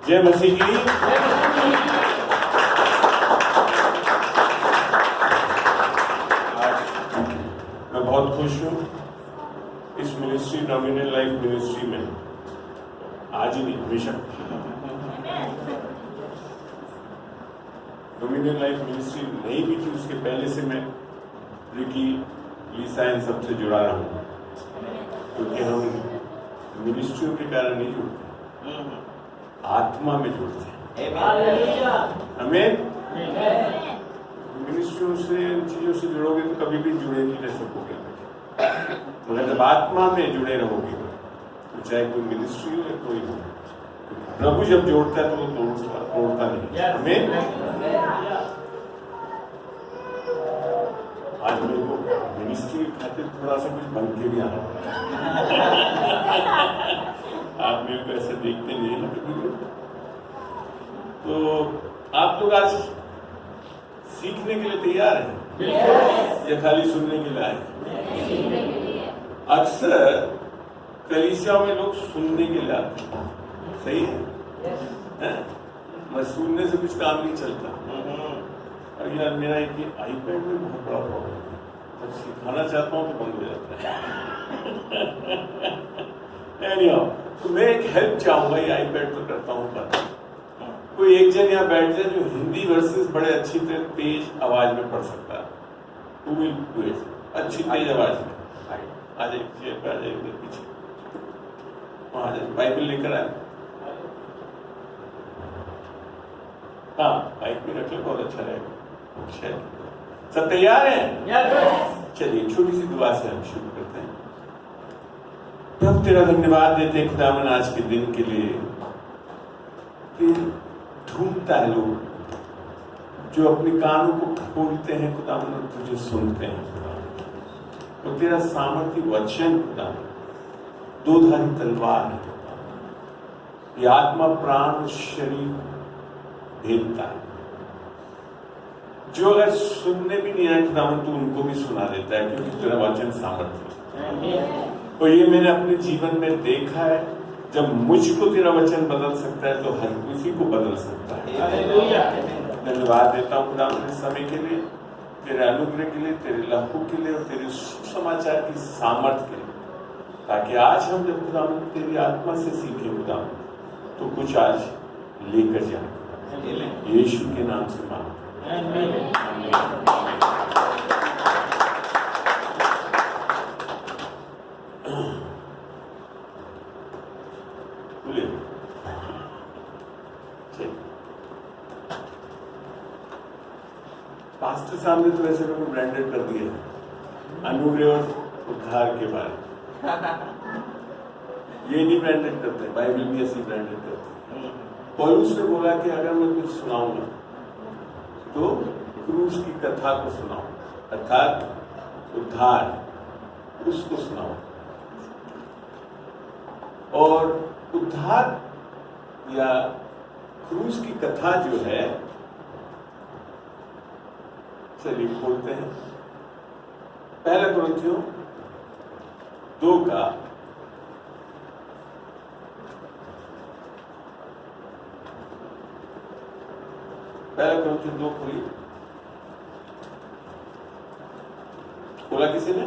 जय मसीह की। आज मैं बहुत खुश हूँ इस मिनिस्ट्री नॉमिनल लाइफ मिनिस्ट्री में, आज ही नहीं हमेशा। नॉमिनल लाइफ मिनिस्ट्री नहीं भी थी, उसके पहले से मैं रिकी, लीसा इन सबसे जुड़ा रहा हूँ, क्योंकि हम मिनिस्ट्रियों के कारण नहीं जुड़ते, आत्मा में जुड़ते हैं। हमें मिनिस्ट्रियों से, इन चीजों से जुड़ोगे तो कभी भी जुड़े नहीं रह सकोगे, मगर जब आत्मा में जुड़े रहोगे तो चाहे कोई मिनिस्ट्री हो या कोई हो, प्रभु जब जोड़ता है तो वो तोड़ता नहीं। हमें आज मेरे को मिनिस्ट्री खातिर थोड़ा सा कुछ बन के भी आना आप मेरे को ऐसे देखते नहीं है ना कभी, तो आप लोग आज सीखने के लिए तैयार हैं या खाली सुनने के लिए आए? अक्सर कलीसियाओं में लोग सुनने के लिए आते हैं, सही है? मैं सुनने से कुछ काम नहीं चलता। अब यार मेरा एक आईपैड में बहुत बड़ा प्रॉब्लम है, जब सिखाना चाहता हूँ तो बंद हो जाता है। तो मैं एक हेल्प चाहूंगा, ये आईपैड तो करता हूँ पर कोई एक जन यहाँ बैठ जाए जो हिंदी वर्सेस बड़े अच्छी तरह तेज आवाज में पढ़ सकता है, वो भी अच्छी तेज आवाज में आ जाए, पीछे वहां आ जाए, बाइबल लेकर आए। हाँ, बाइक में रख लो, बहुत अच्छा रहेगा। सब तैयार हैं? चलिए छोटी सी दुआ से हम शुरू करते हैं। प्रभु तेरा धन्यवाद देते हैं खुदावन आज के दिन के लिए। ढूंढता है लोग जो अपने कानों को खोलते हैं खुदावन और तुझे सुनते हैं खुदावन। और तेरा सामर्थ्य वचन खुदावन दोधारी तलवार है, ये आत्मा प्राण और शरीर भेदता है। जो अगर सुनने भी नहीं आए खुदावन तो उनको भी सुना देता है, क्योंकि तेरा वचन सामर्थ्य है। और ये मैंने अपने जीवन में देखा है, जब मुझको तेरा वचन बदल सकता है तो हर किसी को बदल सकता है। धन्यवाद देता हूँ खुदावन इस समय के लिए, तेरे अनुग्रह के लिए, तेरे लहू के लिए और तेरे सुसमाचार की सामर्थ्य के लिए, ताकि आज हम जब खुदावन तेरी आत्मा से सीखे खुदावन तो कुछ आज लेकर जाए। यीशु के नाम से मांगते हैं। पास्टर साहब ने तो ऐसे लोगों ब्रांडेड कर दिया अनुग्रह और उद्धार के बारे, ये नहीं ब्रांडेड करते, बाइबल भी ऐसी ब्रांडेड करती है। पौलुस ने बोला कि अगर मैं कुछ सुनाऊंगा तो क्रूस की कथा को सुनाऊं, अर्थात उद्धार उसको सुनाऊं। और उद्धार या क्रूस की कथा जो है, चलिए खोलते हैं पहले कुरिन्थियों 2 का 2 खोलिए। खोला किसी ने?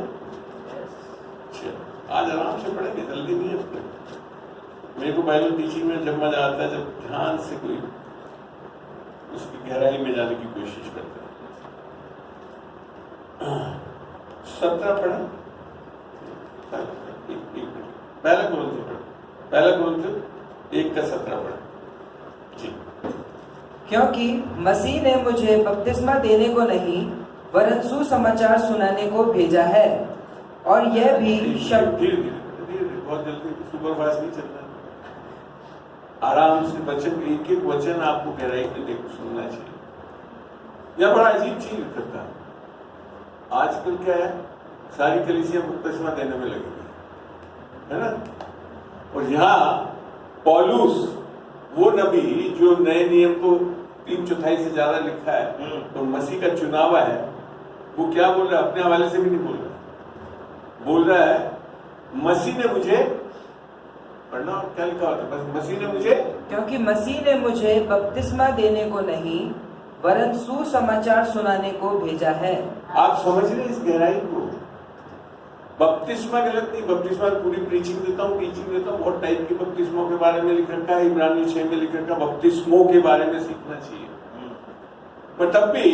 आज आराम से पढ़ेंगे, जल्दी नहीं है। मेरे को बाइबल टीचिंग में जब मजा आता है जब ध्यान से कोई उसकी गहराई में जाने की कोशिश करता है। 17 पढ़ा, पहला कुरिन्थियों 1 का 17 पढ़ा जी। क्योंकि मसीह ने मुझे बपतिस्मा देने को नहीं वरन सुसमाचार सुनाने को भेजा है, और यह भी शब्द बहुत जल्दी सुपरफास्ट नहीं चलना, आराम से वचन एक वचन आपको गहराई में देखो सुनना चाहिए। यह बड़ा अजीब चीज करता है। आजकल क्या है, सारी कलीसियां बपतिस्मा देने में लगी है ना। और यहाँ पौलुस वो नबी जो नए नियम को 3/4 से ज्यादा लिखा है तो मसीह का चुनावा है, वो क्या बोल रहा है? अपने हवाले से भी नहीं बोल रहा है, बोल रहा है मसीह ने मुझे पढ़ना क्या लिखा होता है? बस मसीह ने मुझे, क्योंकि मसीह ने मुझे बपतिस्मा देने को नहीं वरन सुसमाचार सुनाने को भेजा है। आप समझ रहे हैं इस गहराई को? बपतिस्मा गलत नहीं, बपतिस्मा पूरी प्रीचिंग देता हूँ, टीचिंग देता हूँ, बहुत टाइप के बपतिस्मों के बारे में लिख रखा है, इब्रानी 6 में लिख रखा है, बपतिस्मों के बारे में सीखना चाहिए। पर तब भी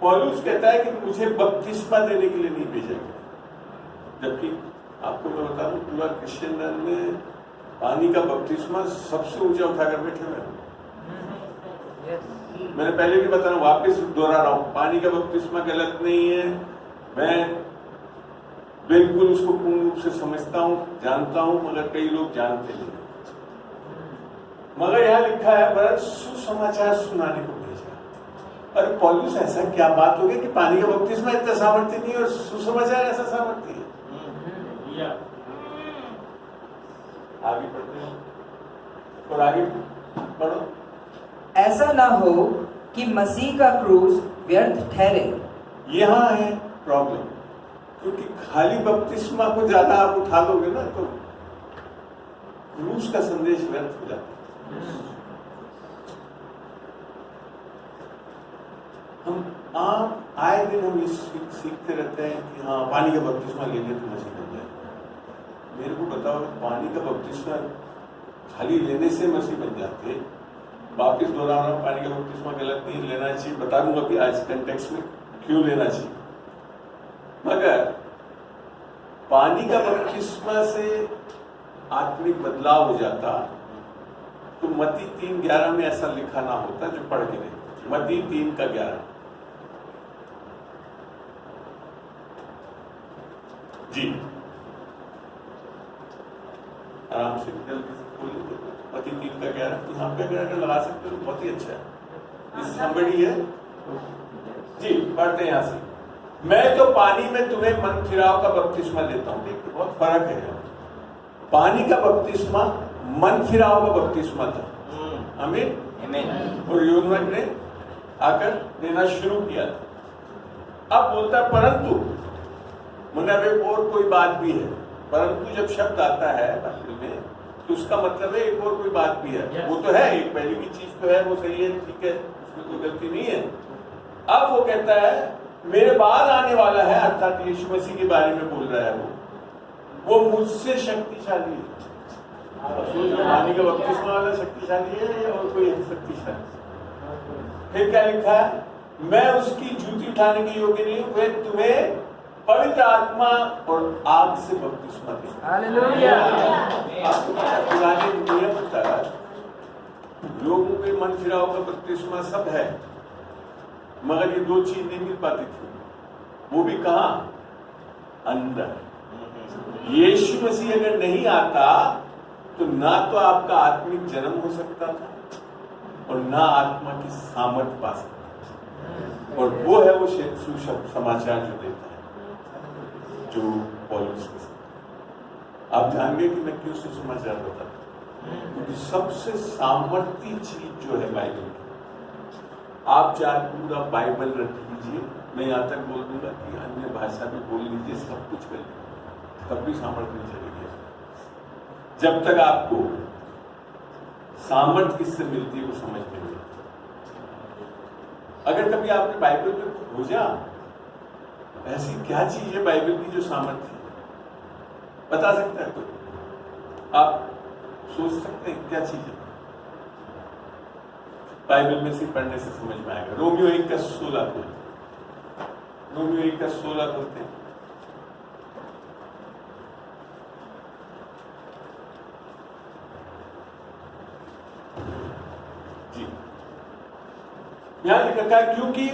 पौलुस कहता है कि मुझे बपतिस्मा देने के लिए नहीं भेजा गया। जबकि आपको मैं बता दूं, पूरा क्रिश्चियन धर्म में पानी का बपतिस्मा सबसे ऊंचा उठाकर बैठे हुए हैं। मैंने पहले भी बताया, वापस दोहरा रहा हूं, पानी का बपतिस्मा गलत नहीं है। मैं बिल्कुल उसको पूर्ण रूप से समझता हूं, जानता हूं, मगर कई लोग जानते नहीं। मगर यहां लिखा है वरन सुसमाचार सुनाने को भेजा। अरे पौलुस, ऐसा क्या बात हो गई कि पानी का बपतिस्मा इतना सामर्थ्य नहीं और सुसमाचार ऐसा सामर्थ्य है? आगे पढ़ते हैं और आगे पढ़ो। ऐसा ना हो कि मसीह का क्रूस व्यर्थ ठहरे। यहां है प्रॉब्लम, क्योंकि खाली बपतिस्मा को ज्यादा आप उठा लोगे ना तो क्रूस का संदेश व्यर्थ हो जाता है। हम आए दिन हम इस सीखते रहते हैं कि हाँ पानी का बपतिस्मा ले लें तो मसीह बन जाए। मेरे को बताओ, पानी का बपतिस्मा खाली लेने से मसीह बन जाते? वापिस दोहरा रहा हूं, पानी का बपतिस्मा गलत नहीं, लेना चाहिए। बता दूंगा कि आज कंटेक्स्ट में क्यों लेना चाहिए। मगर पानी का बपतिस्मा से आत्मिक बदलाव हो जाता तो मत्ती 3:11 में ऐसा लिखा ना होता जो पढ़ के नहीं। मत्ती 3:11 जी, आराम से जल्दी से खोल लीजिए। मत्ती 3:11 यहाँ पे अगर लगा सकते हो बहुत ही अच्छा है। इस somebody है जी, पढ़ते हैं यहाँ से। मैं तो पानी में तुम्हें मन फिराव का बपतिस्मा देता हूँ। देखिए बहुत फर्क है। पानी का बपतिस्मा मन फिराव का बपतिस्मा था, आमीन। और यूहन्ना ने आकर देना शुरू किया था। अब बोलता है परंतु, मतलब एक और कोई बात भी है। परंतु जब शब्द आता है बाइबल में तो उसका मतलब है एक और कोई बात भी है। वो तो है, एक पहले की चीज तो है, वो सही है, ठीक है, उसमें कोई गलती नहीं है। अब वो कहता है मेरे बाद आने वाला है, अर्थात यीशु मसीह के बारे में बोल रहा है। वो मुझसे शक्तिशाली है। पानी का बपतिस्मा वाला शक्तिशाली है या और कोई शक्तिशाली? फिर क्या लिखा है? मैं उसकी जूती उठाने के योग्य नहीं हूं, वह तुम्हें पवित्र आत्मा और आग से बपतिस्मा देगा। हालेलुया। पुराने नियम था, लोगों के मन फिराव का बपतिस्मा सब है, मगर ये दो चीज नहीं मिल पाती थी। वो भी कहां? अंदर। यीशु मसीह अगर नहीं आता तो ना तो आपका आत्मिक जन्म हो सकता था और ना आत्मा की सामर्थ पा सकता था। और वो है वो समाचार जो देता है, जो पौलुस के साथ। आप जानेंगे कि मैं क्यों सुसमाचार बताता हूं, क्योंकि सबसे सामर्थ्य चीज जो है बाइबल की। आप चाहे पूरा बाइबल रख लीजिए, मैं यहां तक बोल दूंगा कि अन्य भाषा में बोल लीजिए, सब कुछ कर लीजिए, तब भी सामर्थ्य नहीं चलेगी। जब तक आपको सामर्थ्य किससे मिलती है वो समझ में नहीं। अगर कभी आपने बाइबल में खोजा ऐसी क्या चीज है बाइबल की जो सामर्थ्य बता सकता है कोई? आप सोच सकते हैं क्या चीज है? बाइबल में से पढ़ने से समझ में आएगा। रोमियो 1:16 खोलते, रोमियो 1:16 खोलते हैं। जी, यहां लिखा है क्योंकि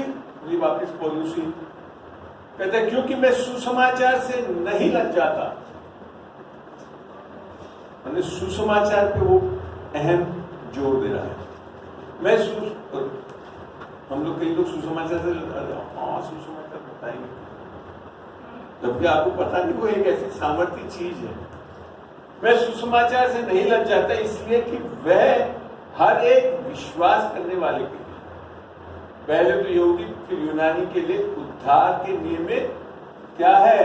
वापिस पौलुस कहते हैं क्योंकि मैं सुसमाचार से नहीं लग जाता। मैंने सुसमाचार पे वो अहम जोर दे रहा है। मैं हम लोग कई लोग सुसमाचार से सुसमाचार बताएंगे, जबकि आपको पता नहीं वो एक ऐसी सामर्थ्य चीज है। मैं सुसमाचार से नहीं लग जाता इसलिए कि वह हर एक विश्वास करने वाले के लिए, पहले तो यहूदी फिर यूनानी के लिए उद्धार के नियमित क्या है?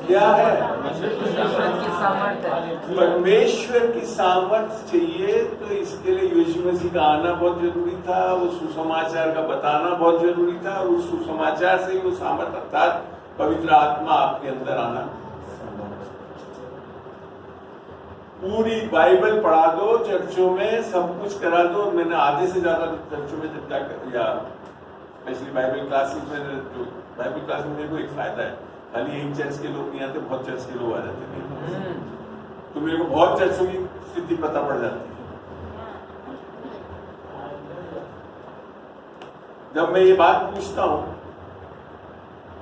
क्या है? परमेश्वर की सामर्थ्य है। परमेश्वर की सामर्थ्य चाहिए तो इसके लिए यीशु मसीह का आना बहुत जरूरी था, वो सुसमाचार का बताना बहुत जरूरी था, और उस सुसमाचार से ही वो सामर्थ्य अर्थात पवित्र आत्मा आपके अंदर आना। पूरी बाइबल पढ़ा दो, चर्चों में सब कुछ करा दो। मैंने आधे से ज्यादा चर्चों में जब जाकर या स्पेशली बाइबल क्लासेस में, जो बाइबल क्लास में मेरे को एक फायदा है, खाली एक चर्च के लोग नहीं आते, बहुत चर्च के लोग आ जाते हैं, तो मेरे को बहुत चर्चों की स्थिति पता पड़ जाती है। जब मैं ये बात पूछता हूं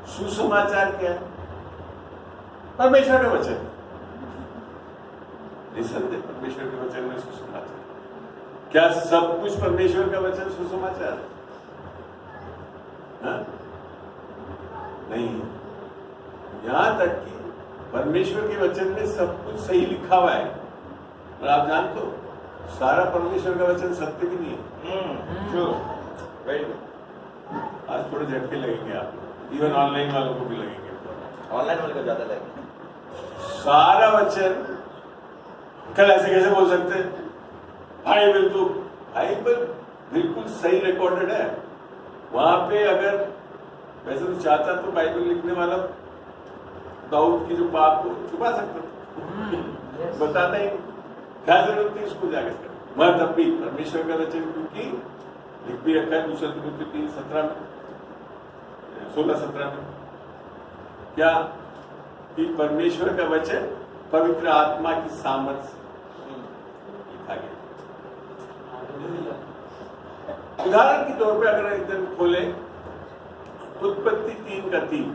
सुसमाचार क्या है? परमेश्वर का वचन, निसंदेह परमेश्वर के वचन में सुसमाचार। क्या सब कुछ परमेश्वर का वचन सुसमाचार है? नहीं, यहां तक कि परमेश्वर के वचन में सब कुछ सही लिखा हुआ है, और आप जानते हो सारा परमेश्वर का वचन सत्य भी नहीं है। आज थोड़े झटके लगेंगे आपको, इवन ऑनलाइन वालों को भी लगेंगे, ऑनलाइन वाले को ज्यादा लगेंगे। सारा वचन कल ऐसे कैसे बोल सकते हैं? बाइबल तो बाइबल बिल्कुल सही रिकॉर्डेड है। वहां पे अगर वैसे तो चाहता तो बाइबल लिखने वाला दाऊद की जो बात को छुपा सकता था, बताता ही क्या जरूरत थी इसको जाकर कर। मैं तब भी परमेश्वर का वचन, क्योंकि लिख भी रखा है 2 तिमुथी 3:17 में, 16-17 में, क्या कि परमेश्वर का वचन पवित्र आत्मा की सामर्थ्य लिखा गया। उदाहरण के तौर पे अगर एकदम खोले उत्पत्ति 3:3,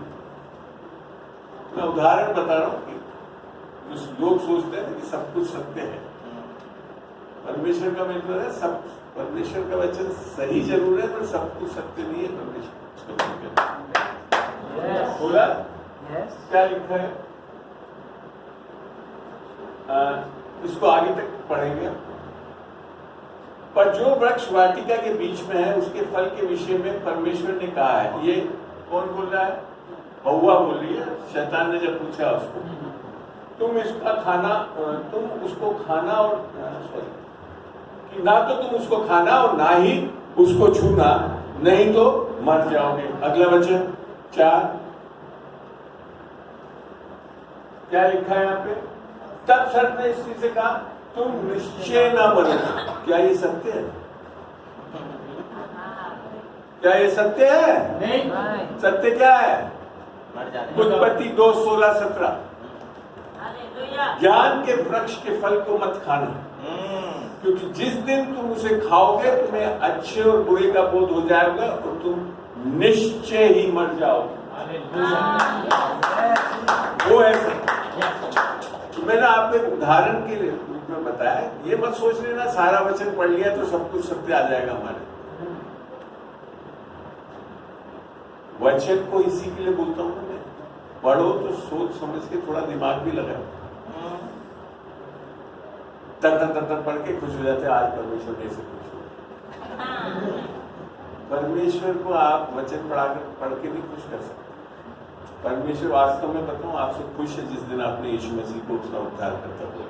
मैं उदाहरण बता रहा हूं कि जो लोग सोचते हैं कि सब कुछ सत्य है, परमेश्वर का मतलब है सब, परमेश्वर का वचन सही जरूर है पर सब कुछ सत्य नहीं है। परमेश्वर बोला क्या लिखा है? इसको आगे तक पढ़ेंगे। पर जो वृक्ष वाटिका के बीच में है उसके फल के विषय में परमेश्वर ने कहा है। ये कौन बोल रहा है? हव्वा बोल रही है। शैतान ने जब पूछा उसको, तुम इसका खाना, तुम उसको खाना और कि ना तो तुम उसको खाना और ना ही उसको छूना, नहीं तो मर जाओगे। अगला वचन 4, क्या लिखा है यहाँ पे? तब सर्प ने स्त्री से कहा, तुम निश्चय ना मरोगे। क्या ये सत्य है? क्या ये सत्य है? नहीं। सत्य क्या है? मर जाने। उत्पत्ति 2:16-17, ज्ञान के वृक्ष के फल को मत खाना, क्योंकि जिस दिन तुम उसे खाओगे तुम्हें अच्छे और बुरे का बोध हो जाएगा और तुम निश्चय ही मर जाओगे। वो है तो मैंने आपको एक उदाहरण के रूप में बताया। ये मत सोच लेना सारा वचन पढ़ लिया तो सब कुछ सत्य आ जाएगा हमारे। वचन को इसी के लिए बोलता हूं मैं, पढ़ो तो सोच समझ के थोड़ा दिमाग भी लगाओ। तर पढ़ के खुश हो जाते, आज परमेश्वर कैसे खुश हो। परमेश्वर को आप वचन पढ़ के नहीं खुश कर सकते। परमेश्वर वास्तव में बताऊं आपसे खुश है जिस दिन आपने यीशु मसीह को उसका उद्धार करता हुआ।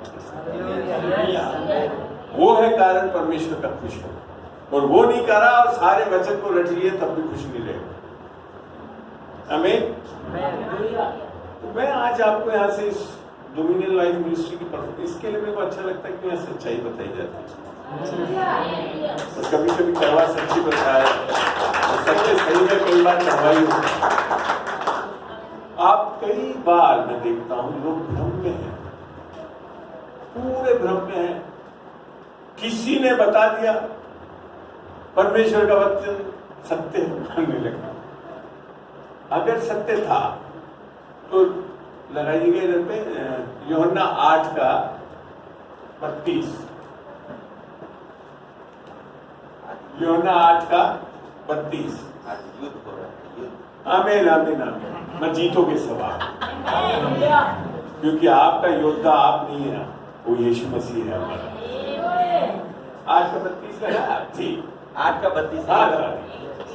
वो है कारण परमेश्वर का खुश हो, और वो नहीं करा और सारे वचन को रट लिए तब भी खुश नहीं रहे। आमीन। तो मैं आज आपको यहाँ से इस डोमिनियन लाइफ मिनिस्ट्री की इसके लिए मेरे को अच्छा लगता है कि यहाँ सच्चाई बताई जाती है, और कभी कभी कड़वा सच्ची बताया, और सच्चे सही में कई बार कड़वाई होती। आप कई बार मैं देखता हूं लोग भ्रम में हैं, पूरे भ्रम में हैं। किसी ने बता दिया परमेश्वर का वचन सत्य मानने लगा। अगर सत्य था तो लगाइएगा इधर पे यूहन्ना 8:32, यूहन्ना 8:32। युद्ध हो रहा है, युद्ध। आमीन आमीन आमीन। मैं जीतोगे सवाल, क्योंकि आपका योद्धा आप नहीं है, वो यीशु मसीह है हमारा। 8:32 लगा जी, 8:32।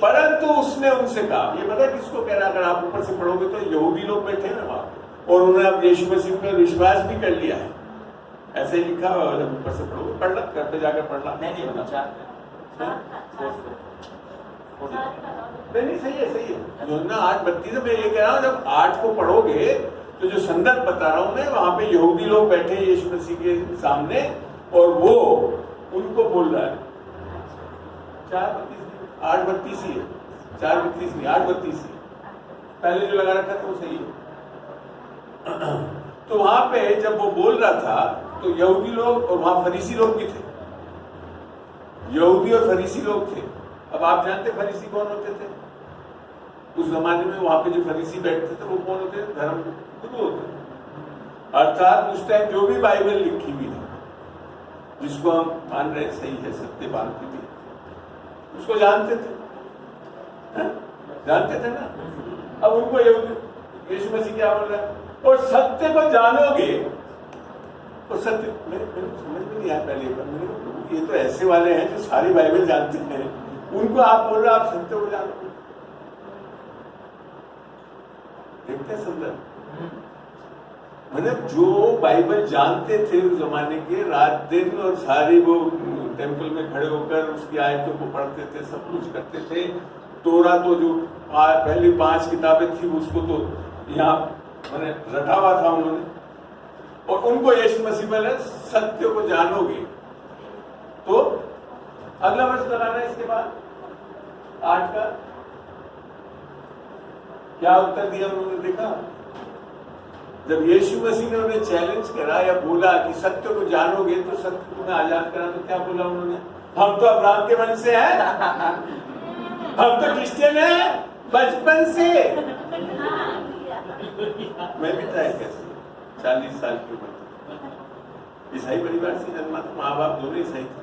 परंतु उसने उनसे कहा, ये पता किसको कह रहा है? अगर आप ऊपर से पढ़ोगे तो यहूदी लोग बैठे हैं ना वहां, और उन्होंने अब यीशु मसीह पर विश्वास भी कर लिया है। ऐसे ही लिखा हुआ है, ऊपर से पढ़ो, पढ़ना करते जाकर पढ़ना। नहीं बच्चा नहीं सही है, सही है। योजना 8:32 मैं ये कह रहा हूँ, जब 8 को पढ़ोगे तो जो संदर्भ बता रहा हूं मैं, वहां पे यहूदी लोग बैठे हैं यीशु मसीह के सामने और वो उनको बोल रहा है। 8:32 ही है, 4:32 नहीं, 8:32 ही पहले जो लगा रखा था वो सही है। तो वहां पे जब वो बोल रहा था तो यहूदी लोग और वहां फरीसी लोग भी थे, यहूदी और फरीसी लोग थे। अब आप जानते फरीसी कौन होते थे उस जमाने में? वहां पे जो फरीसी बैठते थे वो कौन होते थे? धर्म गुरु होते थे। अर्थात उस टाइम जो भी बाइबल लिखी हुई है, जिसको हम मान रहे सही है, सत्य मानते भी, उसको जानते थे, है? जानते थे ना। अब उनको यीशु मसीह क्या बोल रहा है? और सत्य को जानोगे, और सत्य मेरे समझ में नहीं आया पहले, ये तो ऐसे वाले हैं जो सारी बाइबल जानते हैं, उनको आप बोल रहे आप सत्य को जानोगे। देखते हैं संदर्भ, मतलब जो बाइबल जानते थे उस जमाने के, रात दिन और सारी वो टेंपल में खड़े होकर उसकी आयतों को पढ़ते थे, सब कुछ करते थे। तोरा तो जो पहली 5 किताबें थी उसको तो यहाँ मैंने रटा हुआ था उन्होंने, और उनको यीशु मसीह बोले सत्य को जानोगे। तो अगला वर्ष लगाना है इसके बाद 8 का क्या उत्तर दिया उन्होंने? देखा, जब यीशु मसीह ने उन्हें चैलेंज करा या बोला कि सत्य को जानोगे तो सत्य तुम्हें आजाद करा, तो क्या बोला उन्होंने? हम तो अब्राहम के वंश से हैं, हम तो क्रिश्चियन हैं बचपन से। मैं भी था कैसे 40 साल की उम्र, ईसाई परिवार से जन्मा था, माँ बाप दोनों ईसाई थे।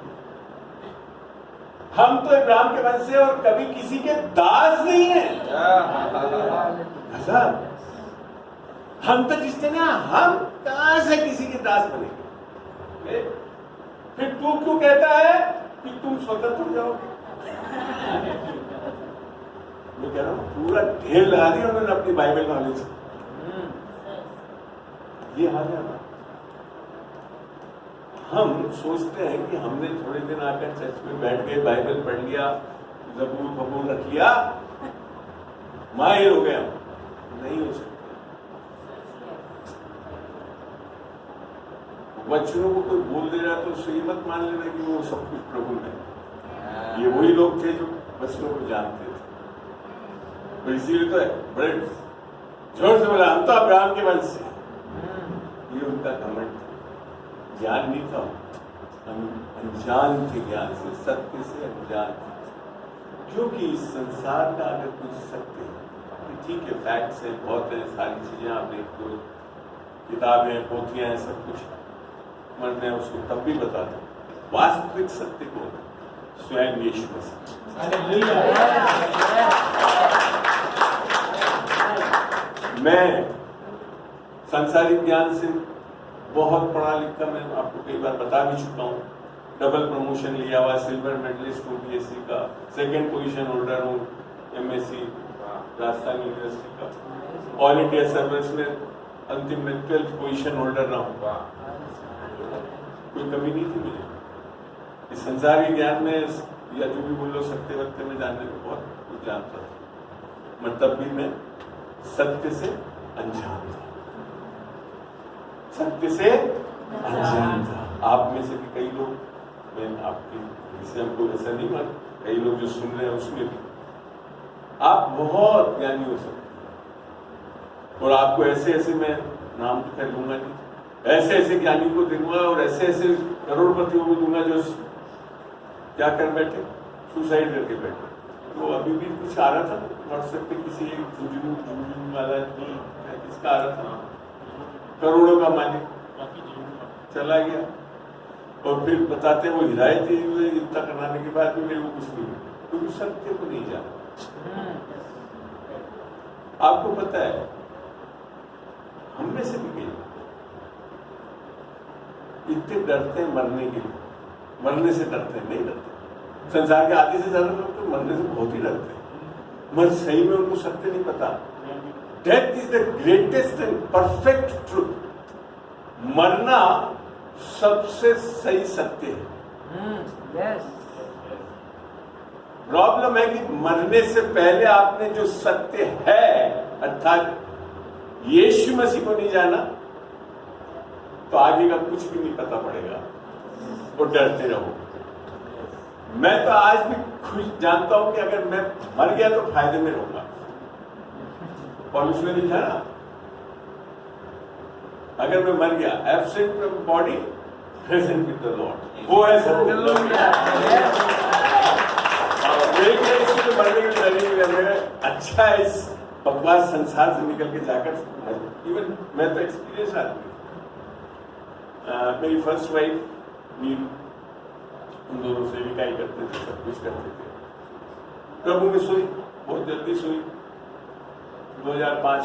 हम तो इब्राहिम के वंश से और कभी किसी के दास नहीं है। हम तो क्रिश्चियन हैं, हम कहां से किसी के दास बनेंगे? फिर तू क्यों कहता है कि तुम स्वतंत्र हो जाओगे? मैं कह रहा हूं पूरा ढेर लगा दिया उन्होंने अपनी बाइबल नॉलेज। ये हाल है। हम सोचते हैं कि हमने थोड़े दिन आकर चर्च में बैठ गए, बाइबल पढ़ लिया, ज़बूर बबूर रख लिया, माहिर हो गया। नहीं हो सकता। बच्चों को कोई बोल दे रहा तो उससे ये मत मान लेना कि वो सब कुछ प्रभु में। ये वही लोग थे जो बच्चों को जानते थे, तो इसीलिए तो बड़े जोर से बोला हम तो अब्राहम के वंश से। ये उनका घमंड था, ज्ञान नहीं था, अनजान थे, ज्ञान से, सत्य से अनजान थे। क्योंकि इस संसार का अगर कुछ सत्य है, ठीक है, फैक्ट्स है, बहुत है, सारी चीजें आप देखते हो, किताबें, पोथियां हैं, सब कुछ मैं उसको तब भी बता दूं। वास्तविक सत्य को स्वयं यीशु मसीह। मैं सांसारिक ज्ञान से बहुत पढ़ा लिखा, मैं आपको कई बार बता भी चुका हूँ। डबल प्रमोशन लिया हुआ, सिल्वर मेडलिस्ट हूँ बीएससी का, 2nd पोजीशन होल्डर हूँ एमएससी राजस्थान यूनिवर्सिटी का, ऑल इंडिया सर्विस में अंतिम में 12th पोजीशन होल्डर रहा हूँ। कोई कमी नहीं थी मुझे इस संसारी ज्ञान में, या जो भी बोलो सत्य वत्य में जानने को बहुत कुछ जानता था। मतलब भी मैं सत्य से अनजान था, सत्य से अनजान था। आप में से भी कई लोग, मैं आपकी इसे हमको ऐसा नहीं मान, कई लोग जो सुन रहे हैं उसमें भी आप बहुत ज्ञानी हो सकते हैं, और आपको ऐसे ऐसे, मैं नाम तो खैर लूंगा नहीं, ऐसे ऐसे ज्ञानी को दूंगा और ऐसे ऐसे करोड़पतियों को दूंगा जो क्या कर बैठे, सुसाइड करके बैठे। तो अभी भी कुछ आ रहा था व्हाट्सएप पे, किसी एक जुजू वाला किसका आ रहा था, करोड़ों का मालिक चला गया, और फिर बताते वो हिदायत दी हुई इतना करवाने के बाद भी मेरे को कुछ नहीं, क्योंकि सत्य को नहीं जाना। आपको पता है हम में से भी कई इतने डरते हैं मरने के लिए, मरने से डरते हैं, नहीं डरते। संसार के आधे से ज्यादा लोग तो मरने से बहुत ही डरते हैं, मगर सही में उनको सत्य नहीं पता। Death is the greatest and perfect truth. मरना सबसे सही सत्य है. यस. प्रॉब्लम है कि मरने से पहले आपने जो सत्य है अर्थात यीशु मसीह को नहीं जाना तो आगे का कुछ भी नहीं पता पड़ेगा और डरते रहो. मैं तो आज भी खुश जानता हूं कि अगर मैं मर गया तो फायदे में रहूंगा. पौलुस ने लिखा ना, अगर मैं मर गया, absent from body present with the Lord. वो है सत्य. मरने के डरे अच्छा है इस बकवास संसार से निकल के जाकर. इवन मैं तो एक्सपीरियंस आदमी. मेरी फर्स्ट वाइफ नीरू, उन दोनों से लिखाई करते थे, सब कुछ करते थे. प्रभु में सोई, बहुत जल्दी सोई 2005.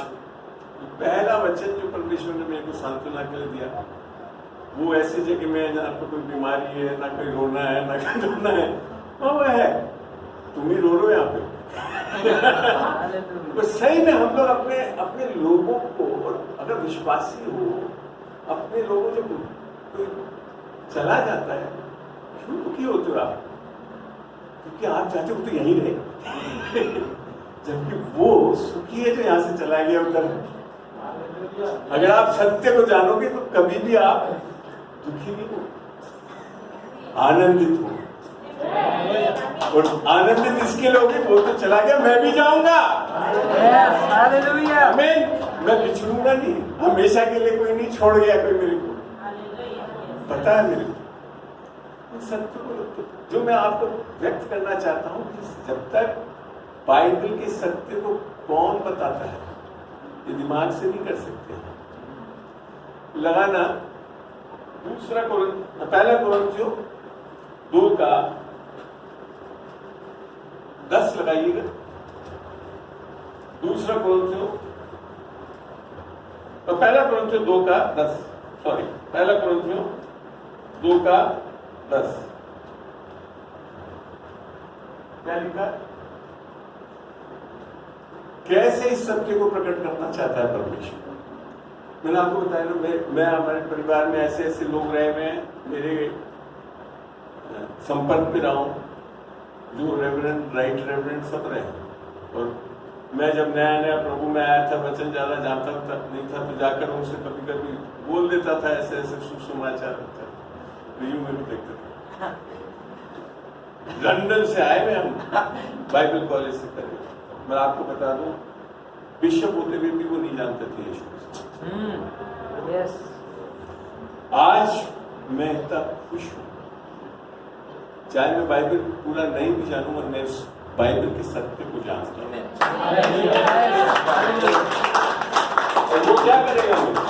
पहला वचन जो परमेश्वर ने मेरे को सांत्वना के लिए दिया वो ऐसी जगह में है जहाँ पर कोई बीमारी है, ना कोई रोना है, ना कोई रोना है. वो है तुम ही रो रहे हो यहाँ पे. तो सही में हम लोग अपने अपने लोगों को, अगर विश्वासी हो, अपने लोगों जब कोई चला जाता है क्यों दुखी होते हो आप? क्योंकि आप चाहते हो तो यहीं रहे. जबकि वो सुखी है जो यहाँ से चला गया उधर. अगर आप सत्य को जानोगे तो कभी भी आप दुखी नहीं हो, आनंदित हो. और आनंदित इसके लोगे वो तो चला गया, मैं भी जाऊंगा. मैं बिछड़ूंगा नहीं. हमेशा के लिए कोई नहीं छोड़ गया कोई मेरे को. पता है मेरे को सत्य को जो मैं आपको व्यक्त करना चाहता हूं कि जब तक बाइबल के सत्य को कौन बताता है, ये दिमाग से नहीं कर सकते. लगाना पहला कोरिन्थियों 2:10 लगाइएगा. दूसरा कोरिन्थियों पहला कोरिन्थियों 2:10 पहला कोरिन्थियों 2:10 क्या लिखा? कैसे इस सत्य को प्रकट करना चाहता है परमेश्वर. मैंने आपको बताया ना, मैं हमारे परिवार में ऐसे ऐसे लोग रहे हुए हैं, मेरे संपर्क में रहा हूं जो रेवरेंड, राइट रेवरेंड सब रहे. और मैं जब नया नया प्रभु में आया था, वचन ज्यादा जानता नहीं था, तो जाकर उनसे कभी कभी बोल देता था ऐसे ऐसे शुभ समाचार होता है. रिव्यू में भी देखते थे. लंदन से आए हुए हम, बाइबल कॉलेज से करे. मैं आपको बता दूं, बिशप होते हुए भी वो नहीं जानते थे यीशु मसीह. यस. आज मैं इतना खुश हूं, चाहे मैं बाइबल पूरा नहीं भी जानूं, और मैं उस बाइबल के सत्य को जानता हूं. और वो क्या करेगा मुझे?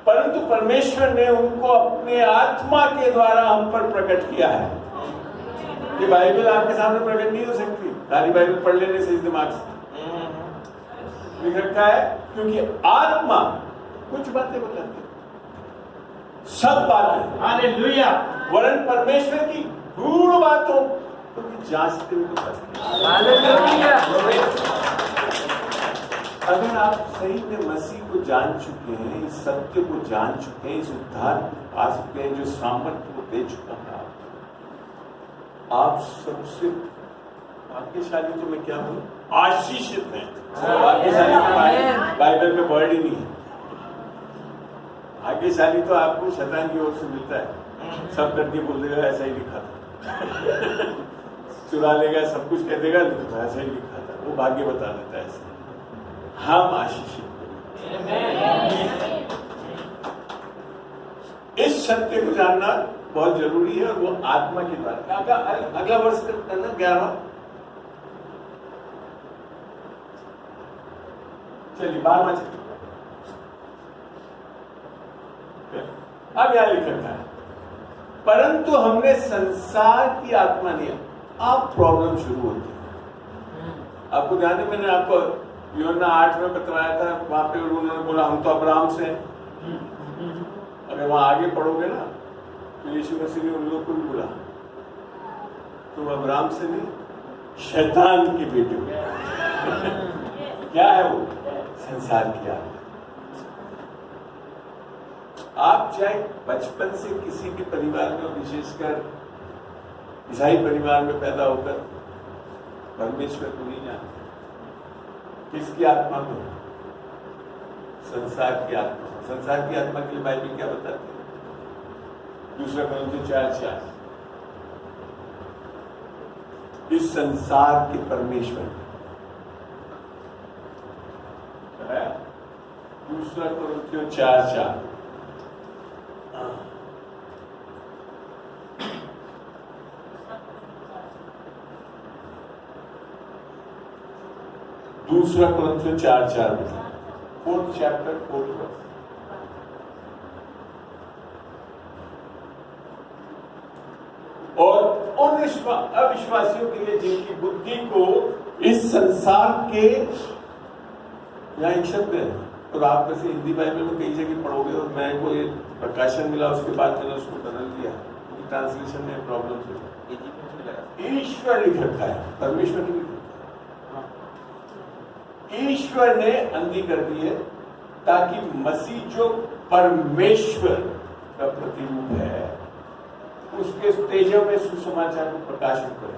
परंतु परमेश्वर ने उनको अपने आत्मा के द्वारा हम पर प्रकट किया है. ये बाइबल आपके सामने प्रकट नहीं हो सकती खाली बाइबल पढ़ लेने से, इस दिमाग से. लिख रखा है क्योंकि आत्मा कुछ बातें बताती है, सब बातें, हालेलुया, वरन परमेश्वर की गूढ़ बातों को भी जांचते हुए बताती है. हालेलुया. अगर आप सही में मसीह को जान चुके हैं, इस सत्य को जान चुके हैं, इस उद्धार को पा चुके हैं जो सामर्थ्य को दे चुका है, आप सबसे भाग्यशाली, तो मैं क्या बोलूं, आशीषित हैं. भाग्यशाली बाइबल में वर्ड ही नहीं है. भाग्यशाली तो आपको शैतान की ओर से मिलता है. सब करके बोल देगा ऐसा ही लिखा था. चुरा लेगा, सब कुछ कह देगा, ऐसा ही लिखा था. वो भाग्य बता देता है. ऐसे हम आशीषित. इस सत्य को जानना बहुत जरूरी है, और वो आत्मा की बात. अगला वर्ष करना 11. चलिए 12वां चलिए. अब यहां लिख रखा है, परंतु हमने संसार की आत्मा नहीं. अब प्रॉब्लम शुरू होती है. आपको ध्यान है, मैंने आपको यूहन्ना 8 में बतलाया था. वहां पे उन्होंने बोला हम तो अब्राहम से. अगर वहां आगे पढ़ोगे ना तो यीशु मसीह ने उन लोग को भी बोला तुम अब्राहम से नहीं, शैतान के बेटे हो. क्या है वो? संसार की आत्मा। आप चाहे बचपन से किसी भी परिवार में, विशेषकर ईसाई परिवार में पैदा होकर परमेश्वर को नहीं जानते, किसकी आत्मा को? संसार की आत्मा। संसार की आत्मा के लिए बाइबल क्या बताती है? 2 Corinthians 4:4, इस संसार के परमेश्वर है। 2 Corinthians 4:4। दूसरा Corinthians 4:4 में 4th chapter 4th verse। और उन अविश्वासियों के लिए जिनकी बुद्धि को इस संसार के, यहाँ एक शब्द है, और आप वैसे हिंदी बाइबल में कई जगह पढ़ोगे, और मैं को ये प्रकाशन मिला, उसके बाद मैंने उसको बदल दिया, क्योंकि ट्रांसलेशन में प्रॉब्लम थी। ईश्वर लिख रखा है, परमेश्वर नहीं लिख रखा। ईश्वर ने अंधी कर दी है ताकि मसीह जो परमेश्वर का प्रतिरूप है उसके तेजों में सुसमाचार को प्रकाशित करे।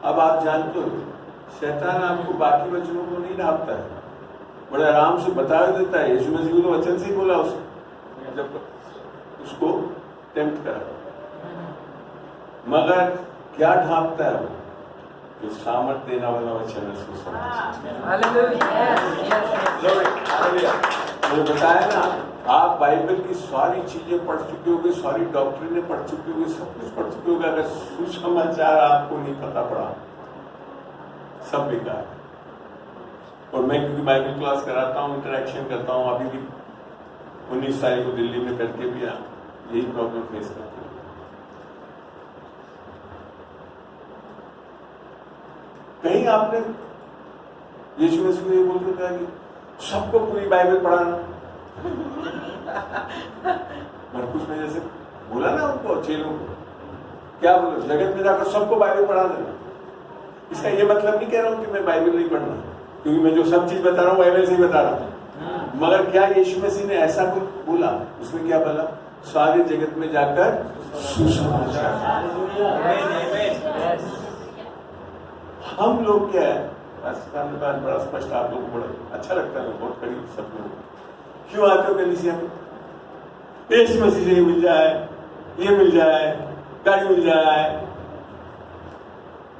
अब आप जानते हो शैतान आपको बाकी वचनों को नहीं ढांपता है, बड़े आराम से बता देता है। यीशु मसीह को वचन से ही बोला उसे, जब उसको टेम्प्ट करा, मगर क्या ढांपता है वो? जो सामर्थ देने वाला वचन है सुसमाचार। मैंने बताया ना, आप बाइबल की सारी चीजें पढ़ चुके होगे, सारी डॉक्ट्रिनें पढ़ चुके होगे, सब कुछ पढ़ चुके होगे, अगर सुसमाचार आपको नहीं पता पड़ा, सब बेकार है। और मैं क्योंकि बाइबल क्लास कराता हूँ, इंटरेक्शन करता हूँ, अभी भी 19 तारीख को दिल्ली में करके भी यही प्रॉब्लम फेस करते हैं। कहीं आपने यीशु मसीह को ये बोलते था कि सबको पूरी बाइबल पढ़ाना, मरकुस में जैसे बोला ना उनको, चेलों को, क्या बोलो, जगत में जाकर सबको बाइबल पढ़ा देना। इसका ये मतलब नहीं कह रहा हूं कि मैं बाइबल नहीं पढ़ना, क्योंकि मैं जो सब चीज बता रहा हूँ बाइबल से ही बता रहा हूँ। मगर क्या यीशु मसीह ने ऐसा कुछ बोला? उसने क्या बोला? सारे जगत में जाकर सुसमाचार। हम लोग क्या है, बड़ा स्पष्ट, आप लोग को बड़ा अच्छा लगता है, बहुत करीब सब लोग क्यों आते हो कलीसिया में? यीशु मसीह से ये मिल जाए, ये मिल जाए, गाड़ी मिल जाए।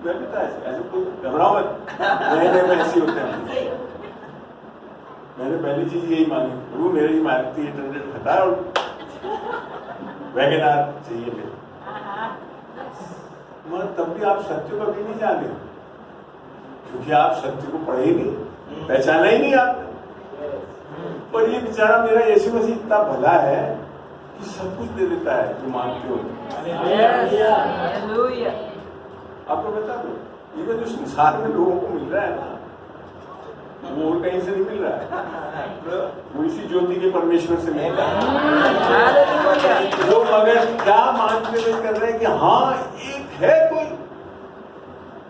मैं बता ऐसे कोई घबराओ मत, नए में ऐसे होते हैं। मैंने पहली चीज यही मांगी, प्रभु मेरी मारुति 800 हटा और वैगन आर चाहिए मेरे। मगर तब भी आप सत्य को भी नहीं जाने, क्योंकि आप सत्य को पढ़े ही नहीं, पहचाना ही नहीं आपने। पर ये बेचारा मेरा यीशु मसीह इतना भला है कि सब कुछ दे देता है जो मांगते हो। आपको बता दो, ये जो संसार में लोगों को मिल रहा है ना, वो और कहीं से नहीं मिल रहा है, वो इसी ज्योति के परमेश्वर से मिल रहा है। लोग मगर क्या मानते हुए कर रहे हैं कि हाँ एक है कोई,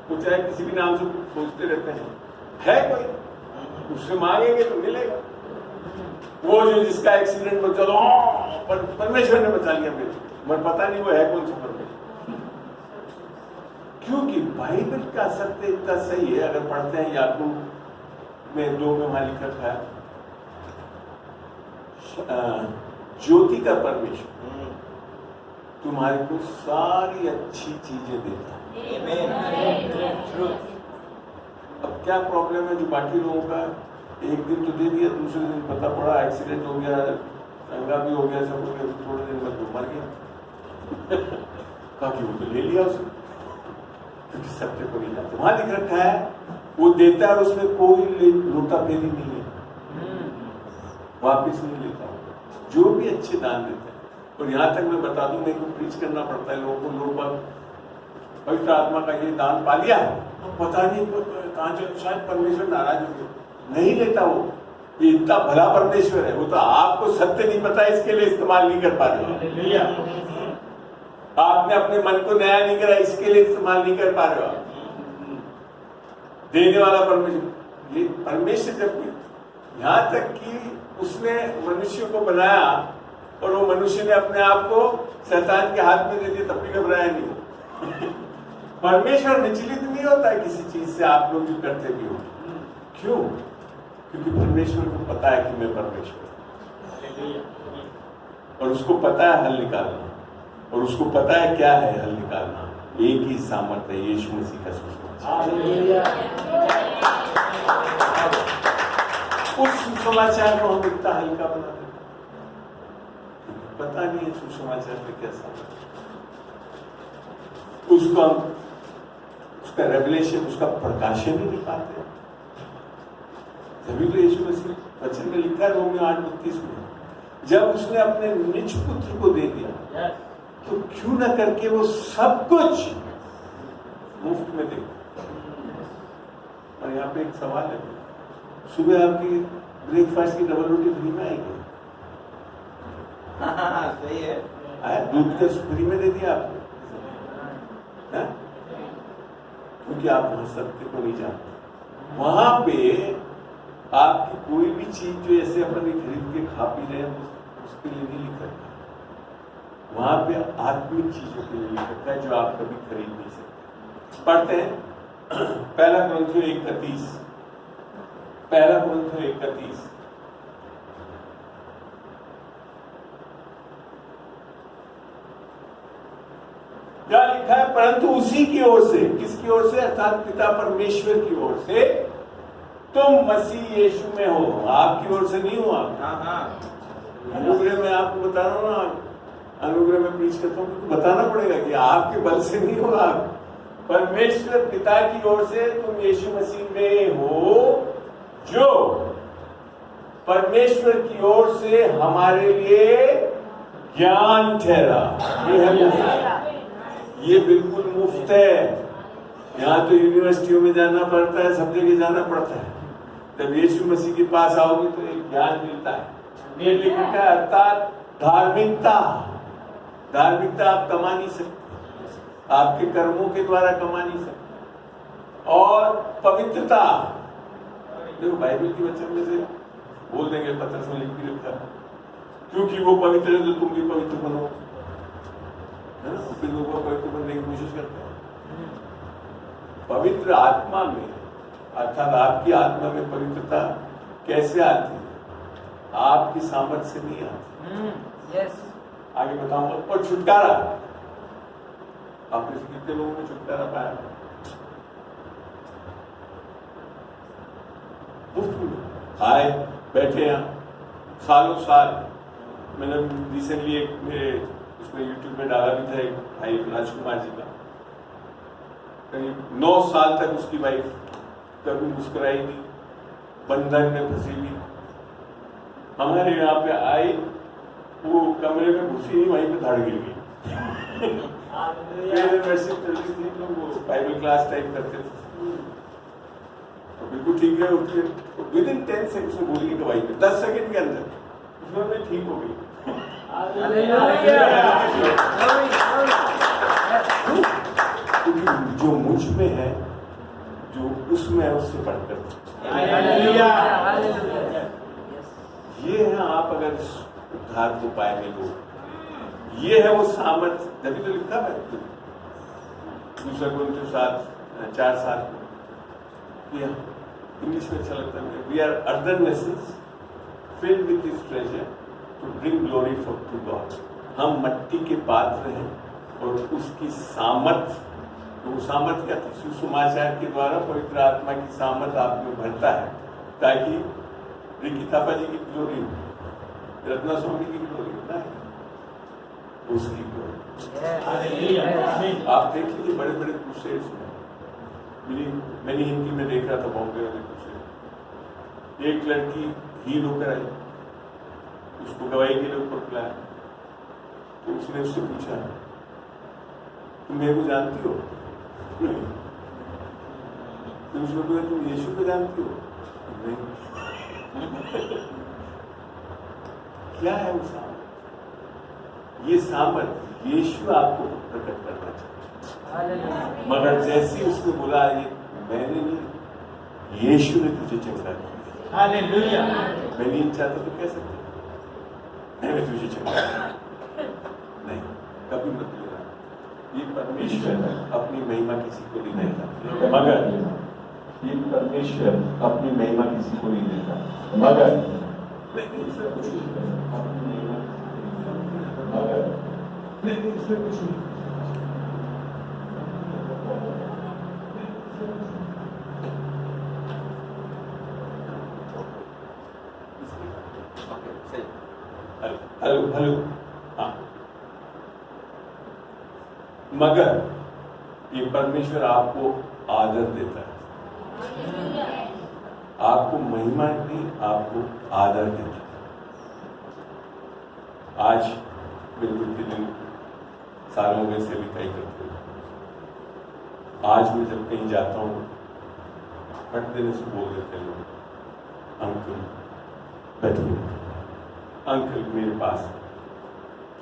तो चाहे किसी भी नाम से सोचते रहते हैं, है कोई, उससे मांगेंगे तो मिलेगा। वो जो जिसका एक्सीडेंट बचा दो, परमेश्वर ने बचा लिया मेरे, मगर पता नहीं वो है कौन सा परमेश्वर। क्योंकि बाइबल का सत्य इतना सही है। अगर पढ़ते हैं याकूब में 2 में वहां लिख रखा है, ज्योति का परमेश्वर तुम्हारे को सारी अच्छी चीजें देता है। अब क्या प्रॉब्लम है जो बाकी लोगों का, एक दिन तो दे दिया, दूसरे दिन पता पड़ा एक्सीडेंट हो गया, दंगा भी हो गया, सब हो गया, थोड़े दिन बाद वो मर गया। कहा कि वो तो ले लिया उसने, क्योंकि सत्य को नहीं जानते। वहां लिख रखा है वो देता है और उसमें कोई लोटा फेरी नहीं है, वापिस नहीं लेता, जो भी अच्छे दान देते हैं। और यहाँ तक मैं बता दूं, मेरे को प्रीच करना पड़ता है लोगों को, लोग पवित्र आत्मा का ये दान पा लिया, पता नहीं कहाँ चल, शायद परमेश्वर नाराज हो गया, नहीं लेता वो। ये इतना भला परमेश्वर है, वो तो आपको सत्य नहीं पता इसके लिए इस्तेमाल नहीं कर पा रहे हो। आपने अपने मन को नया नहीं करा, इसके लिए इस्तेमाल नहीं कर पा रहे हो। देने वाला परमेश्वर, ये परमेश्वर जब यहाँ तक कि उसने मनुष्य को बनाया और वो मनुष्य ने अपने आप को शैतान के हाथ में दे दिया, तब भी घबराया नहीं। परमेश्वर विचलित नहीं होता है किसी चीज से, आप लोग जो करते भी हो। क्यों? क्योंकि परमेश्वर को पता है कि मैं परमेश्वर, और उसको पता है हल निकालना, और उसको पता है क्या है हल निकालना। एक ही सामर्थ्य है, यीशु मसीह का सुसमाचार। उस सुसमाचार को हम इतना हल्का बना देते, पता नहीं है सुसमाचार में क्या सामर्थ्य। उसको हम उसका रेवलेशन, उसका प्रकाशन ही नहीं पाते। तभी तो यीशु मसीह वचन में लिखा है रोमियो 8:32 में, जब उसने अपने निज पुत्र को दे दिया तो क्यों न करके वो सब कुछ मुफ्त में दे। और यहाँ पे एक सवाल है, सुबह आपकी ब्रेकफास्ट की डबल रोटी फ्री में आएगी? सही है। दूध का फ्री में दे दिया आपने, क्योंकि आप वहां सत्य को नहीं जानते। वहां पे आपकी कोई भी चीज जो ऐसे अपन खरीद के खा पी रहे हैं उसके लिए नहीं लिखा है। वहां पे आत्मिक चीजों के लिए लिखा है जो आप कभी खरीद नहीं सकते। पढ़ते हैं पहला कुरिन्थियों 1:31, पहला कुरिन्थियों 1:31। क्या लिखा है? परंतु उसी की ओर से, किसकी ओर से? अर्थात पिता परमेश्वर की ओर से तुम मसीह यीशु में हो, आपकी ओर से नहीं हो। आप अनुग्रह में आपको बता रहा हूं ना, अनुग्रह में प्रीच करता हूं तो बताना पड़ेगा कि आपके बल से नहीं हो। आप परमेश्वर पिता की ओर से तुम यीशु मसीह में हो, जो परमेश्वर की ओर से हमारे लिए ज्ञान ठहरा। ये बिल्कुल मुफ्त है। यहाँ तो यूनिवर्सिटियों में जाना पड़ता है, सब जगह जाना पड़ता है। जब यीशु मसीह के पास आओगे तो एक ज्ञान मिलता है। ये लिखा है अर्थात धार्मिकता। धार्मिकता आप कमा नहीं सकते, आपके कर्मों के द्वारा कमा नहीं सकते। और पवित्रता, देखो बाइबल के वचन में से बोल देंगे, पत्र में लिख भी रखा, क्योंकि वो पवित्र है तो तुम भी पवित्र बनो, है ना? फिर लोग पवित्र बनने की कोशिश करते हैं। पवित्र आत्मा में, अर्थात आपकी आत्मा में पवित्रता कैसे आती है? आपकी सामर्थ्य से नहीं आती। यस, आगे बताऊंगा। और छुटकारा, आपने से कितने लोगों ने छुटकारा पाया? मुफ्त में आए बैठे हैं सालों साल। मैंने रिसेंटली एक मेरे उसमें यूट्यूब में डाला भी था, एक भाई राजकुमार जी का, करीब 9 साल तक उसकी वाइफ कभी मुस्कुराई नहीं, बंधन में फंसी हुई। हमारे यहाँ पे आई, वो कमरे में घुसी नहीं, वहीं पे धड़ गिर गई। यूनिवर्सिटी चलती थी, लोग वो बाइबल क्लास टाइप करते थे, तो बिल्कुल ठीक है। उसके विद इन 10 सेकंड में बोली दवाई पे, 10 सेकंड के अंदर उसमें मैं ठीक हो गई। जो मुझ में है, जो उसमें है, उससे बढ़कर ये है। आप अगर उद्धार को पाएंगे लोग, ये है वो सामर्थ्य। तभी तो लिखा है 2 Corinthians 4:7 इंग्लिश में अच्छा लगता है, we are earthen vessels filled with his treasure to bring glory for to God. हम मट्टी के पात्र हैं और उसकी सामर्थ्य, तो वो सामर्थ्य क्या थी? सुसमाचार के द्वारा पवित्र आत्मा की सामर्थ्य आप में भरता है, ताकि रिकी थापा जी की ग्लोरी हो, रत्ना स्वामी की ग्लोरी होता है, उसकी ग्लोरी। आप देख लीजिए बड़े बड़े क्रूसेड्स में, मैंने हिंदी में देख रहा था बॉम्बे वाले क्रूसेड, एक लड़की हील होकर आई, उसको गवाही के लिए ऊपर बुलाया, तो उसने उससे पूछा, तुम मेरे को जानती हो? तो उसने बोला, तुम यीशु को जानती हो? नहीं। क्या है वो सामर्थ? ये सामर्थ यीशु आपको प्रकट करना चाहता है, मगर जैसे उसने बोला, ये मैंने नहीं, यीशु ने तुझे चंगा किया। हालेलुया। मैं नहीं चाहता तो कह सकते मैं तुझे चाहता नहीं, कभी मत लेना। ये परमेश्वर अपनी महिमा किसी को नहीं देता, मगर ये परमेश्वर अपनी महिमा किसी को नहीं देता, मगर नहीं इसमें कुछ नहीं, अपनी महिमा मगर नहीं इसमें कुछ नहीं। ओके सही। हेलो हेलो हाँ, मगर ये परमेश्वर आपको आदर देता है, आपको महिमा नहीं, आपको आदर देता है। आज बिल्कुल के दिन सालों में से भी तय करते हैं। आज मैं जब कहीं जाता हूँ फट देने से बोल देते हैं लोग, अंकल बैठिए, अंकल मेरे पास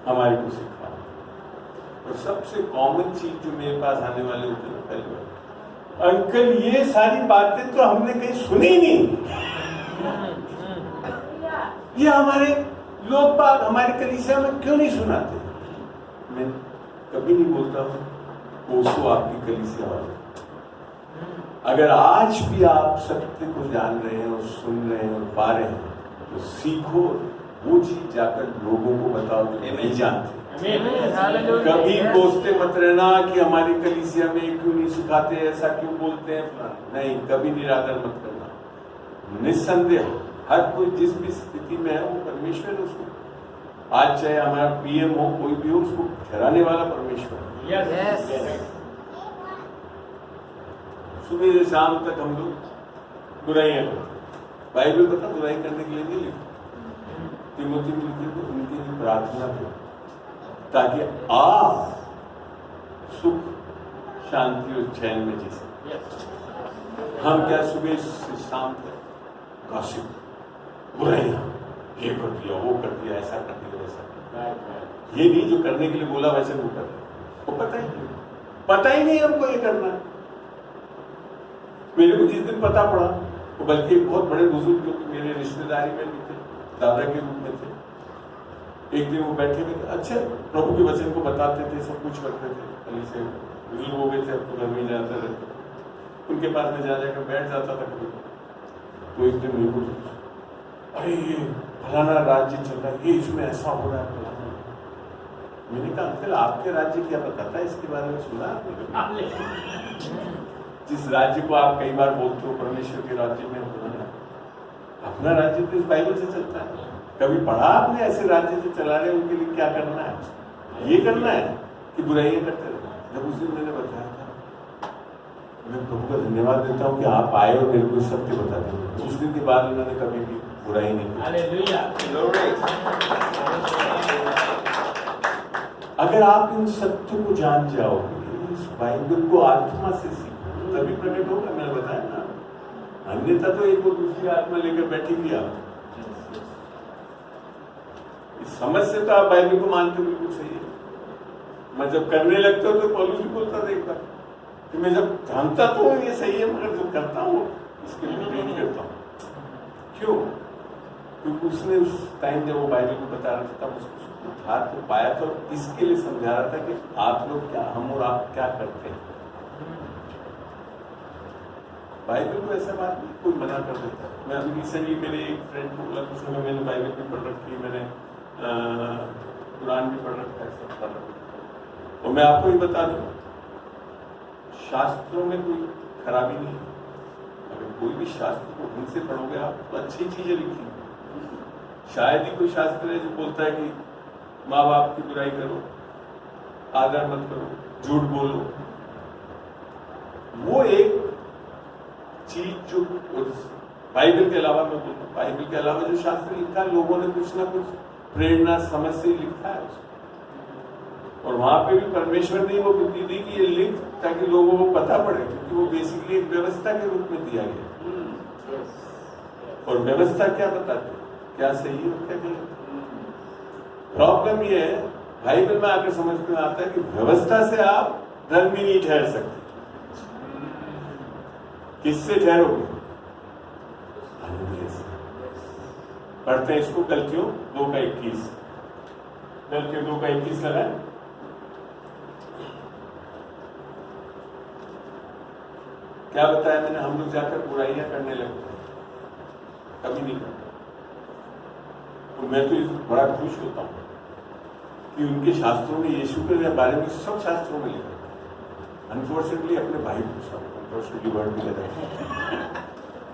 हमारे को सिखा। और सबसे कॉमन चीज जो मेरे पास आने वाले होते हैं पहले बार, अंकल ये सारी बातें तो हमने कहीं सुनी नहीं, ये हमारे लोग बाग हमारे कलीसिया में क्यों नहीं सुनाते। मैं कभी नहीं बोलता हूँ कोसो आपकी कलीसिया वाले, अगर आज भी आप सत्य को जान रहे हैं और सुन रहे हैं और पा रहे हैं तो सीखो, वो चीज जाकर लोगों को बताओ जो नहीं जानते। कभी कोसते मत रहना कि हमारी कलीसिया में क्यों नहीं सिखाते, ऐसा क्यों बोलते हैं, नहीं, कभी निरादर मत करना। निस्संदेह हर कोई जिस भी स्थिति में है वो परमेश्वर है, उसको आज चाहे हमारा पीएम हो कोई भी हो, उसको ठहराने वाला परमेश्वर है। सुबह से शाम तक हम लोग बुराइयां करते, बाइबल पता बुराई करने के लिए नहीं लिखी, तिमोथी में लिखी तो उनके लिए प्रार्थना करो ताकि आप सुख शांति और चैन में जी सकें। हम क्या सुबह से शाम तक गॉसिप, बुराइयां, ये कर दिया, वो कर दिया, ऐसा कर दिया, वैसा कर दिया। ये नहीं जो करने के लिए बोला वैसे वो कर रहे, वो पता ही नहीं हमको ये करना है। मेरे को जिस दिन पता पड़ा, वो बल्कि बहुत बड़े बुजुर्ग जो कि मेरे रिश्तेदारी में भी थे, दादा के रूप में थे, एक दिन वो बैठे हुए थे, अच्छे प्रभु के वचन को बताते थे, सब कुछ करते थे, कहीं से बुजुर्ग हो गए थे, अब तो घर में ही जाते रहते, उनके पास में जा जाकर बैठ जाता था कभी। तो एक दिन मेरे को अरे ये फलाना राज्य चल रहा है, ये इसमें ऐसा हो रहा है फलाना। मैंने कहा अंकल आपके राज्य क्या बताता है, इसके बारे में सुना आपने? जिस राज्य को आप कई बार बोलते हो परमेश्वर के राज्य में होना, अपना राज्य तो इस बाइबल से चलता है। कभी पढ़ा आपने ऐसे राज्य जो चला रहे उनके लिए क्या करना है? ये करना है कि बुराइयां करते रहना? जब उस दिन मैंने बताया था, मैं प्रभु का धन्यवाद देता हूँ कि आप आए और मेरे को सत्य बता दिया। उस दिन के बाद उन्होंने कभी भी बुराई नहीं की। अगर आप इन सत्य को जान जाओगे, इस बाइबल को आत्मा से सीखो, तभी प्रकट होगा। मैंने बताया ना, अन्यथा तो एक और दूसरी आत्मा लेकर बैठेगी आप। इस समझ से तो आप बाइबल को मानते हो, बिल्कुल सही है। मैं जब करने लगता हूँ तो पौलुस भी बोलता था एक बार कि मैं जब जानता तो ये सही है, मगर जब करता हूँ इसके लिए नहीं करता हूँ। क्यों? क्योंकि उसने उस टाइम जब वो बाइबल को बता रहा था तब उसको उठा तो पाया था, इसके लिए समझा रहा था कि आप लोग क्या, हम और आप क्या करते हैं। बाइबल को ऐसा बात नहीं कोई मना कर देता है। मैं अभी रिसेंटली मेरे एक फ्रेंड को बोला, कुछ लोगों मैंने बाइबल भी पढ़ रखी, मैंने कुरान भी पढ़ रखा है, सब पढ़ रखा है। और मैं आपको ही बता दूं, शास्त्रों में कोई खराबी नहीं है। अगर कोई भी शास्त्र को ढंग से पढ़ोगे आप तो अच्छी चीजें लिखी। शायद ही कोई शास्त्र है जो बोलता है कि माँ बाप की बुराई करो, आदर मत करो, झूठ बोलो। वो एक चीज जो बाइबल के अलावा, मैं बोलता हूँ बाइबल के अलावा जो शास्त्र लिखा है, लोगों ने कुछ ना कुछ प्रेरणा समझ से ही लिखा है उसको। और वहां पे भी परमेश्वर ने वो बुद्धि दी कि ये लिख ताकि लोगों को पता पड़े, क्योंकि वो बेसिकली एक व्यवस्था के रूप में दिया गया। और व्यवस्था क्या बताती है, क्या सही है क्या गलत। प्रॉब्लम ये है, बाइबल में आकर समझ में आता है कि व्यवस्था से आप धर्मी नहीं ठहर सकते। किससे ठहरोगे? पढ़ते हैं इसको, गलतियों 2 का 21, गलतियों 2 का 21 लगाए। क्या बताया मैंने, हम लोग जाकर बुराइयां करने लगते हैं, कभी नहीं करते। तो मैं तो बड़ा खुश होता हूं कि उनके शास्त्रों में यीशु के बारे में सब शास्त्रों में लिखा है। अनफॉर्चुनेटली अपने भाई को सब अनफॉर्चुनेटली वर्ड भी लगा है,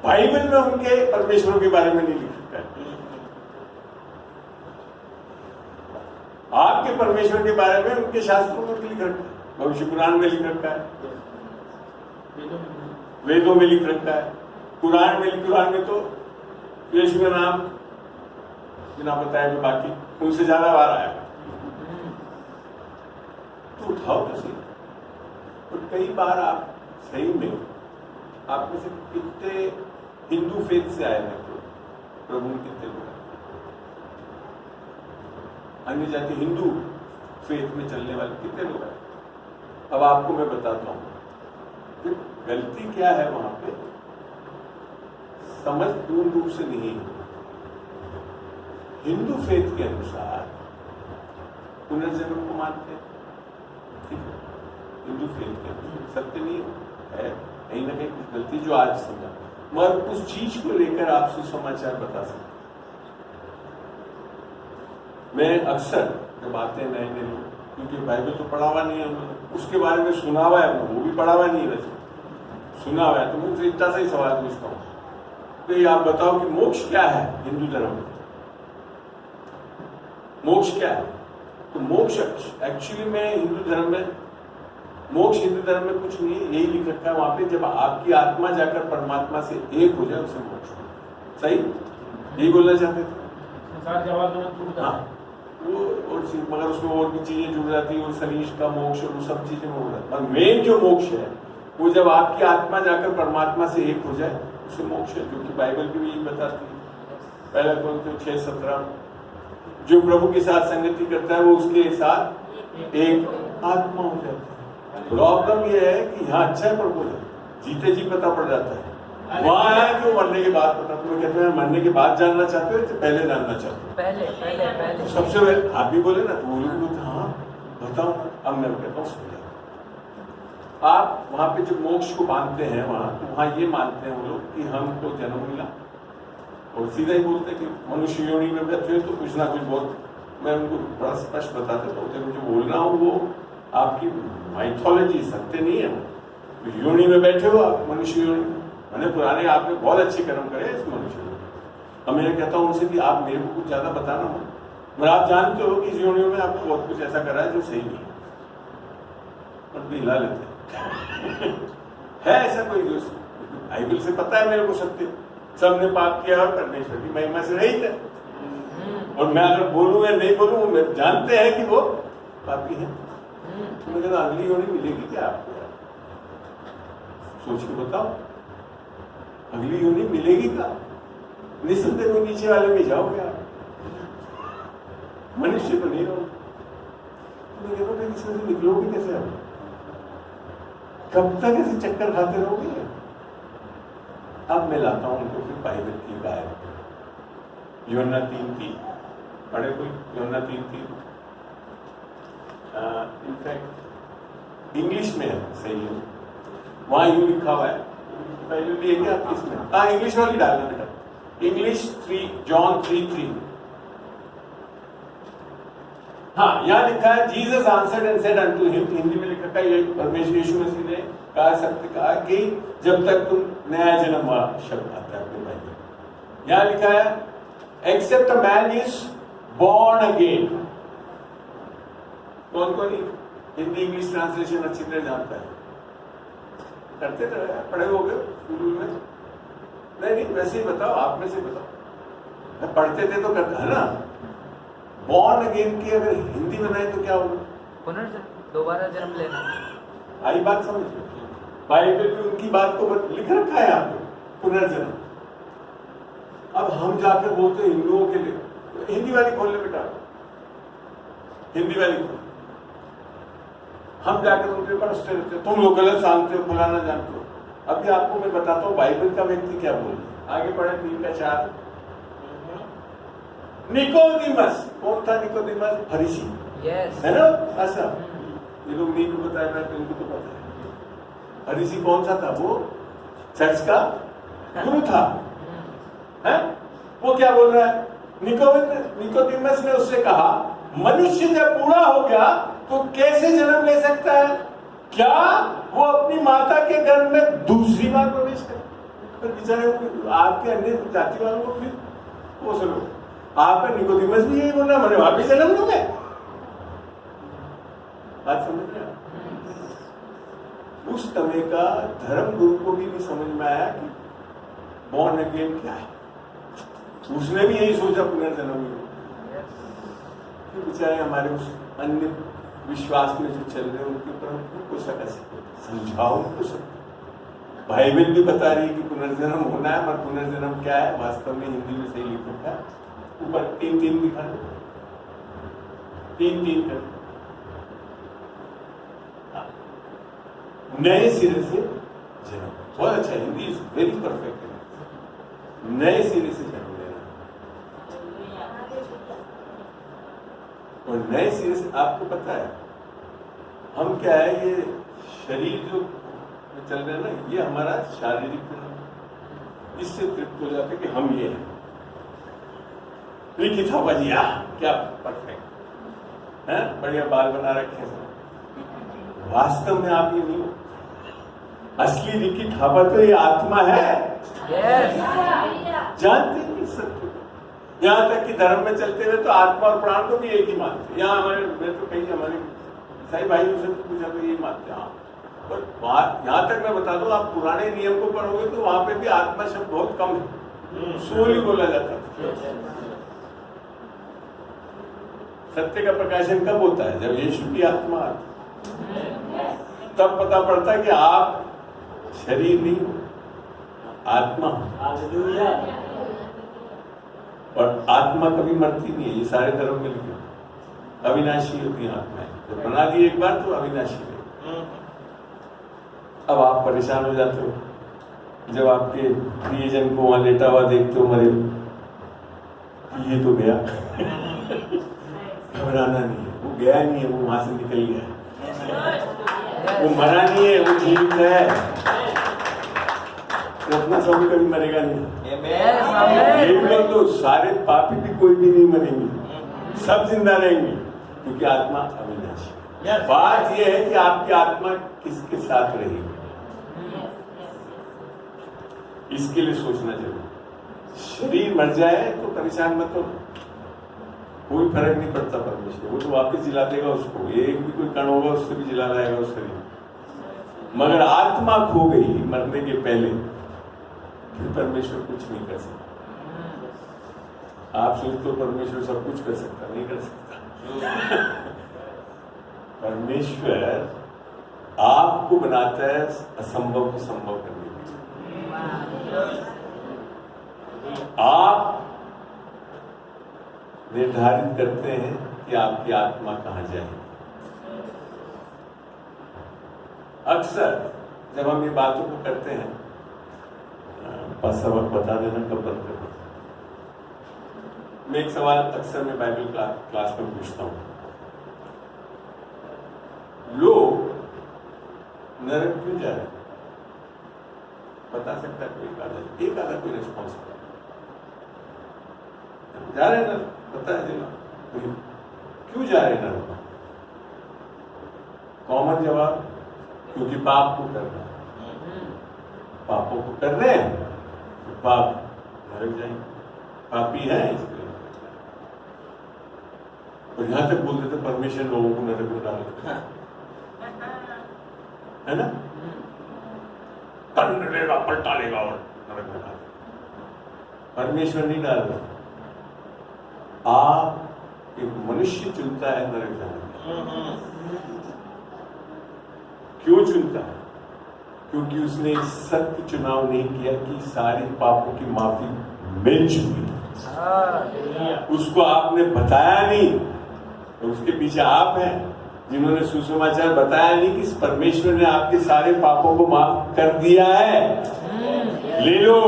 बाइबल में उनके परमेश्वरों के बारे में नहीं लिखा है। आपके परमेश्वर के बारे में उनके शास्त्रों में भी लिख रखा है, भविष्य पुराण में लिख रखा है, वेदों में लिख रखा है, कुरान में तो यीशु का नाम बिना बताए भी बाकी उनसे ज्यादा बार आया। तो उठाओ तो सही। और कई बार आप सही में, आप में से कितने हिंदू फेथ से आए हैं, तो प्रभु कितने लोग अन्य जाति हिंदू फेथ में चलने वाले कितने लोग हैं। अब आपको मैं बताता हूं गलती क्या है वहां पे, समझ पूर्ण रूप से नहीं है। हिंदू फेथ के अनुसार पुनर्जन्म को मानते हैं, ठीक है, हिंदू फेथ के अनुसार सत्य नहीं है, कहीं ना कहीं कुछ गलती जो आज समझा, मगर उस चीज को लेकर आप सुसमाचार बता सकते। मैं अक्सर जब आते हैं नए लोग, क्योंकि बाइबल तो पढ़ा हुआ नहीं है उन्होंने, उसके बारे में सुना हुआ है, वो भी पढ़ा हुआ नहीं है, वैसे सुना हुआ है, तो मैं उनसे इतना सा ही सवाल पूछता हूँ तो ये आप बताओ कि मोक्ष क्या है हिंदू धर्म में, मोक्ष क्या है। तो मोक्ष एक्चुअली में हिंदू धर्म में, मोक्ष हिंदू धर्म में कुछ नहीं है, यही लिख रखा है वहां पे, जब आपकी आत्मा जाकर परमात्मा से एक हो जाए उसे मोक्ष हो। सही यही बोलना चाहते थे। हाँ, वो और मगर उसमें और भी चीजें जुड़ जाती है, और शरीर का मोक्ष और वो सब चीजें में हो जाती है। मेन जो मोक्ष है वो जब आपकी आत्मा जाकर परमात्मा से एक हो जाए उसे मोक्ष है, जो कि बाइबल भी यही बताती है। पहला कोरिन्थियों 6:17, जो प्रभु के साथ संगति करता है वो उसके साथ एक आत्मा हो जाता है। प्रॉब्लम ये है कि यहाँ अच्छा है प्रभु है, जीते जी पता पड़ जाता है, वहां है कि मरने के बाद पता। तुम्हें कहते हैं मरने के बाद जानना चाहते हो तो पहले जानना चाहते हो? पहले तो सबसे पहले आप भी बोले ना, तो वो लोग हाँ बताओ। अब मैं कहता हूँ आप वहां पे जब मोक्ष को मानते हैं वहां, तो वहां ये मानते हैं वो लोग कि हमको जन्म मिला, और सीधा ही बोलते हैं कि मनुष्य योनि में बैठे तो कुछ ना कुछ बहुत, मैं उनको बड़ा स्पष्ट बता देता हूँ, जब मुझे बोल रहा हूँ वो आपकी माइथोलॉजी सत्य नहीं है। तो योनि में बैठे हो आप, मनुष्य योनि, मैंने पुराने आपने बहुत अच्छे कर्म करे इस मनुष्य में। अब मैं कहता हूँ उनसे कि आप मेरे को कुछ ज्यादा बताना हो, मगर आप जानते हो कि इस योनियों में आपको बहुत कुछ ऐसा करा है जो सही नहीं है, पर हिला लेते है ऐसा कोई दोस्त? बाइबल से पता है मेरे को सत्य, सबने पाप किया और परमेश्वर की महिमा से रहित है, और मैं अगर बोलूं या नहीं बोलूं मैं जानते हैं कि वो पापी है। तो मैं कहता अगली योनि मिलेगी क्या आपको? सोच के बताओ, अगली योनि मिलेगी क्या? निसंदेह को नीचे वाले में जाओगे आप, मनुष्य को नहीं रहोगे। तो मैं कहता हूँ इसमें से निकलोगे कैसे आप? कब तक ऐसे चक्कर खाते रहोगे? अब मैं लाता हूं उनको फिर बाइबल की बात, यूहन्ना 3:3 पढ़े कोई? यूहन्ना 3:3 इनफैक्ट इंग्लिश में है, सही है, वहां यूं लिखा हुआ है, बाइबल भी है क्या आपकी इसमें? हाँ, इंग्लिश वाली डालना बेटा, इंग्लिश 3 जॉन 3:3। हाँ, यहाँ लिखा है Jesus answered and said unto him, Hindi में लिखा है, ये परमेश्वर यीशु मसीह ने कहा, सत्य कहा कि जब तक तुम नया जन्म हुआ, शब्द आता है अपने बाइबल। यहाँ लिखा है except a man is born again. कौन कौन हिंदी इंग्लिश ट्रांसलेशन अच्छी तरह जानता है? करते रहे, पढ़े हो गए स्कूल में? नहीं, वैसे ही बताओ, आप में से बताओ। पढ़ते थे तो करते है ना। बॉर्न अगेन की अगर हिंदी बनाए तो क्या होगा? पुनर्जन्म, दोबारा जन्म लेना। आई बात समझ? बाइबल में उनकी बात को लिख रखा है यहाँ पे, पुनर्जन्म। अब हम जाकर बोलते हैं हिंदुओं के लिए, हिंदी वाली खोल ले बेटा, हिंदी वाली खोल। हम जाकर उनके पास तुम लोग गलत जानते हो, फलाना जानते हो। अभी आपको मैं बताता हूँ बाइबल का व्यक्ति क्या बोल रहा है। आगे पढ़े 3 का 4। निकोदिमस, कौन था निकोदिमस? फरीसी, यस, है ना? ऐसा ये लोग नहीं को बताया था, इनको तो पता है। फरीसी कौन सा था? वो चर्च का गुरु था, है? वो क्या बोल रहा है? निकोदिमस ने उससे कहा, मनुष्य जब बूढ़ा हो गया तो कैसे जन्म ले सकता है? क्या वो अपनी माता के गर्भ में दूसरी बार प्रवेश करे? पर बेचारे आपके अन्य जाति वालों को फिर वो सुनो, आपका निकोदिमस भी यही बोल रहा है, मैंने वापिस जन्म लूं मैं। बात समझ रहे हैं? उस समय का धर्म गुरु को भी नहीं समझ में आया कि बॉर्न अगेन क्या है। उसने भी यही सोचा पुनर्जन्म। बेचारे हमारे उस अन्य विश्वास में जो चल रहे हैं उनके ऊपर हम क्यों कोसा कर सकते? समझाओ उनको सब। बाइबल भी बता रही है कि पुनर्जन्म होना है, पर पुनर्जन्म क्या है वास्तव में हिंदी में सही लिखा है, ऊपर 3-3 लिखा है, 3-3 कर नए सिरे से जन्म। बहुत अच्छा, हिंदी इज वेरी परफेक्ट। नए सिरे से जन्म लेना, और नए सिरे से आपको पता है हम क्या है, ये शरीर जो चल रहे हैं ना, ये हमारा शारीरिक, इससे तृप्त हो जाते कि हम ये हैं। लिखित था बजिया, क्या परफेक्ट है, बढ़िया बाल बना रखे हैं। वास्तव में आप ये नहीं हो। असली लिखित थापा तो ये आत्मा है। जानते नहीं सत्य। यहाँ तक कि धर्म में चलते हुए तो आत्मा और प्राण को भी एक ही मानते। यहाँ हमारे, मैं तो कहीं हमारे ईसाई भाइयों से पूछा तो यही मानते हैं। और यहाँ तक मैं बता दूं, आप पुराने नियम को पढ़ोगे तो वहां पे भी आत्मा शब्द बहुत कम है, सोल ही बोला जाता है। सत्य का प्रकाशन कब होता है? जब यीशु की आत्मा आती, तब पता पड़ता है कि आप शरीर नहीं, आत्मा। और आत्मा कभी मरती नहीं है, ये सारे धर्म में लिखे। अविनाशी होती है आत्माएं, जब बना दी एक बार तो अविनाशी है। अब आप परेशान हो जाते हो जब आपके प्रियजन को वहां लेटा हुआ देखते हो मरे, ये तो गया। घबराना नहीं है, वो गया नहीं है, वो वहां से निकल गया है, वो मरा नहीं है, वो जीवित है। तो अपना सब कभी मरेगा नहीं। लोग तो सारे पापी भी कोई भी नहीं मरेंगे, सब जिंदा रहेंगे, क्योंकि आत्मा अविनाशी। बात यह है कि आपकी आत्मा किसके साथ रहेगी, इसके लिए सोचना जरूरी। शरीर मर जाए तो परेशान मत हो, कोई फर्क नहीं पड़ता परमेश्वर, वो तो वापस जिला देगा उसको। एक भी कोई कण होगा उससे भी जिला लाएगा उस शरीर। मगर आत्मा खो गई मरने के पहले, फिर परमेश्वर कुछ नहीं कर सकता। आप सोचते हो परमेश्वर सब कुछ कर सकता, नहीं कर सकता। परमेश्वर आपको बनाता है असंभव को संभव करने के लिए। आप निर्धारित करते हैं कि आपकी आत्मा कहां जाएगी। अक्सर जब हम ये बातों को करते हैं, सबक बता देना कब बंद करना। मैं एक सवाल अक्सर मैं बाइबल क्लास में पूछता हूं, लोग नरक क्यों जा रहे हैं? बता सकता है कोई? एक आधा कोई रिस्पॉन्स जा रहे हैं नरक, पता है जी क्यों जा रहे हैं नरक? कॉमन जवाब, क्योंकि पाप को कर रहे हैं। पापों को कर रहे हैं तो पाप नरक जाएंगे, पापी है इसलिए। और यहां तक बोलते थे परमेश्वर लोगों को नरक में डाल है ना, दंड लेगा, पलटा लेगा और नरक में डाल। परमेश्वर नहीं डाल रहा, आप एक मनुष्य चुनता है नरक जाने। क्यों चुनता है? क्योंकि उसने सत्य चुनाव नहीं किया कि सारे पापों की माफी मिल चुकी है। उसको आपने बताया नहीं, तो उसके पीछे आप हैं जिन्होंने सुसमाचार बताया नहीं कि परमेश्वर ने आपके सारे पापों को माफ कर दिया है। ले लो,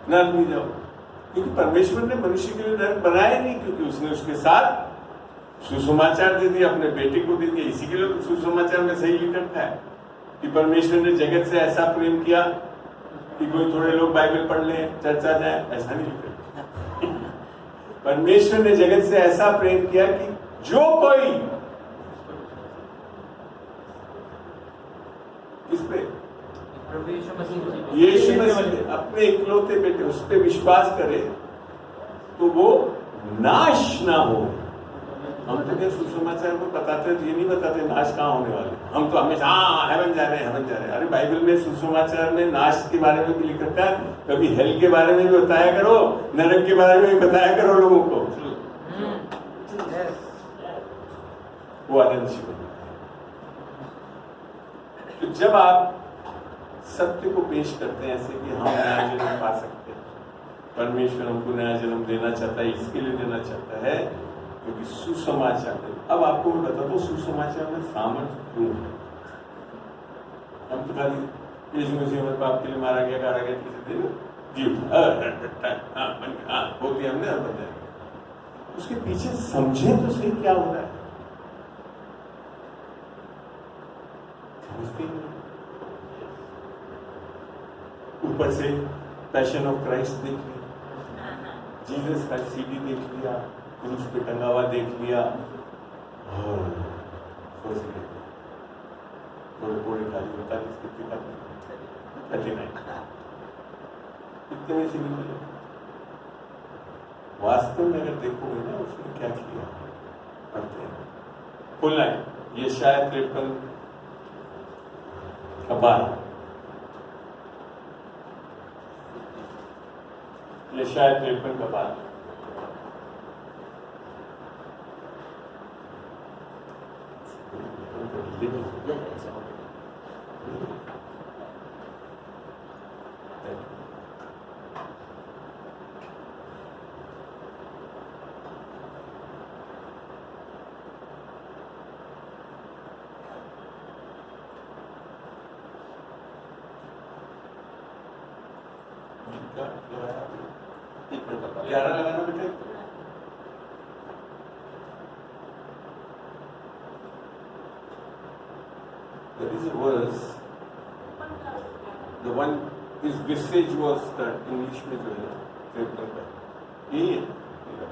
नर्क में जाओ, क्योंकि परमेश्वर ने मनुष्य के लिए नर्क बनाया नहीं, क्योंकि उसने उसके साथ सुसमाचार दे दिया, अपने बेटे को दे दिया। इसी के लिए तो सुसमाचार में सही लिख रखा है कि परमेश्वर ने जगत से ऐसा प्रेम किया कि कोई थोड़े लोग बाइबल पढ़ लें, चर्चा जाए, ऐसा नहीं लिख रखा। परमेश्वर ने जगत से ऐसा प्रेम किया कि जो कोई किस पे, यीशु मसीह अपने इकलौते बेटे उस पे विश्वास करे तो वो नाश ना हो। हम तो क्या सुसमाचार में बताते, ये नहीं बताते नाश कहाँ होने वाले। हम तो हमेशा हाँ हेवन जा रहे हैं, हेवन जा रहे हैं। अरे बाइबल में सुसमाचार में नाश के बारे में भी लिख रखा है, कभी हेल के बारे में भी बताया करो, नरक के बारे में भी बताया करो लोगों को। वो आनंद शिव। तो जब आप सत्य को पेश करते हैं ऐसे कि हम नया जन्म पा सकते हैं, परमेश्वर हमको नया जन्म देना चाहता है, इसके लिए देना चाहता है क्योंकि सुसमाचार है। अब आपको मैं बताता हूँ सुसमाचार में सामर्थ्य क्यों है। हम तो खाली यीशु मसीह हमारे पाप के लिए मारा गया, गाड़ा गया, किसी दिन जी होती हमने और बताया। उसके पीछे समझे तो सही क्या हो रहा है, समझते ही। ऊपर से पैशन ऑफ क्राइस्ट देख लिया, जीसस का सीडी देख लिया, क्रूस पे टंगा हुआ देख लिया और सोच लिया थोड़े खाली होता है इसके पिता इतने में से निकले। वास्तव में अगर देखोगे ना उसने क्या किया, पढ़ते हैं खोलना है ये शायद 53 का 12, ये शायद 53 का 12। ग्यारह लगाना बेटे। There is a verse, the one his visage was that English में जो है 53 का यही है।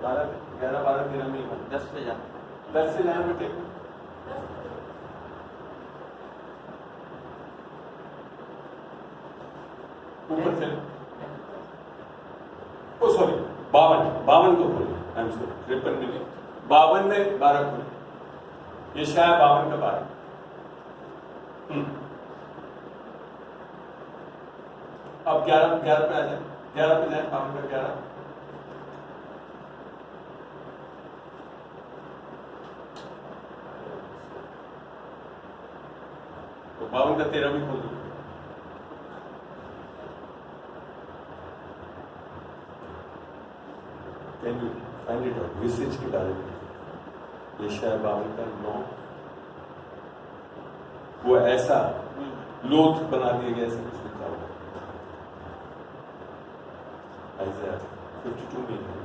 12 11 12 13 में 10 से जाना बेटे। ऊपर चले, ओ सॉरी 52 को खोले, आई एम सॉरी 53 में नहीं, 52 में 12 खोले, ये शायद 52 का 12। अब 11 पे आ जाए, 11 पे जाए, 52 का 11। तो 52 का 13 भी खोल दो। Can you find it out? विसेज के बारे में ये शायद 52 का 9, वो ऐसा लोथ बना दिया गया, ऐसा कुछ लिखा हुआ 52 में।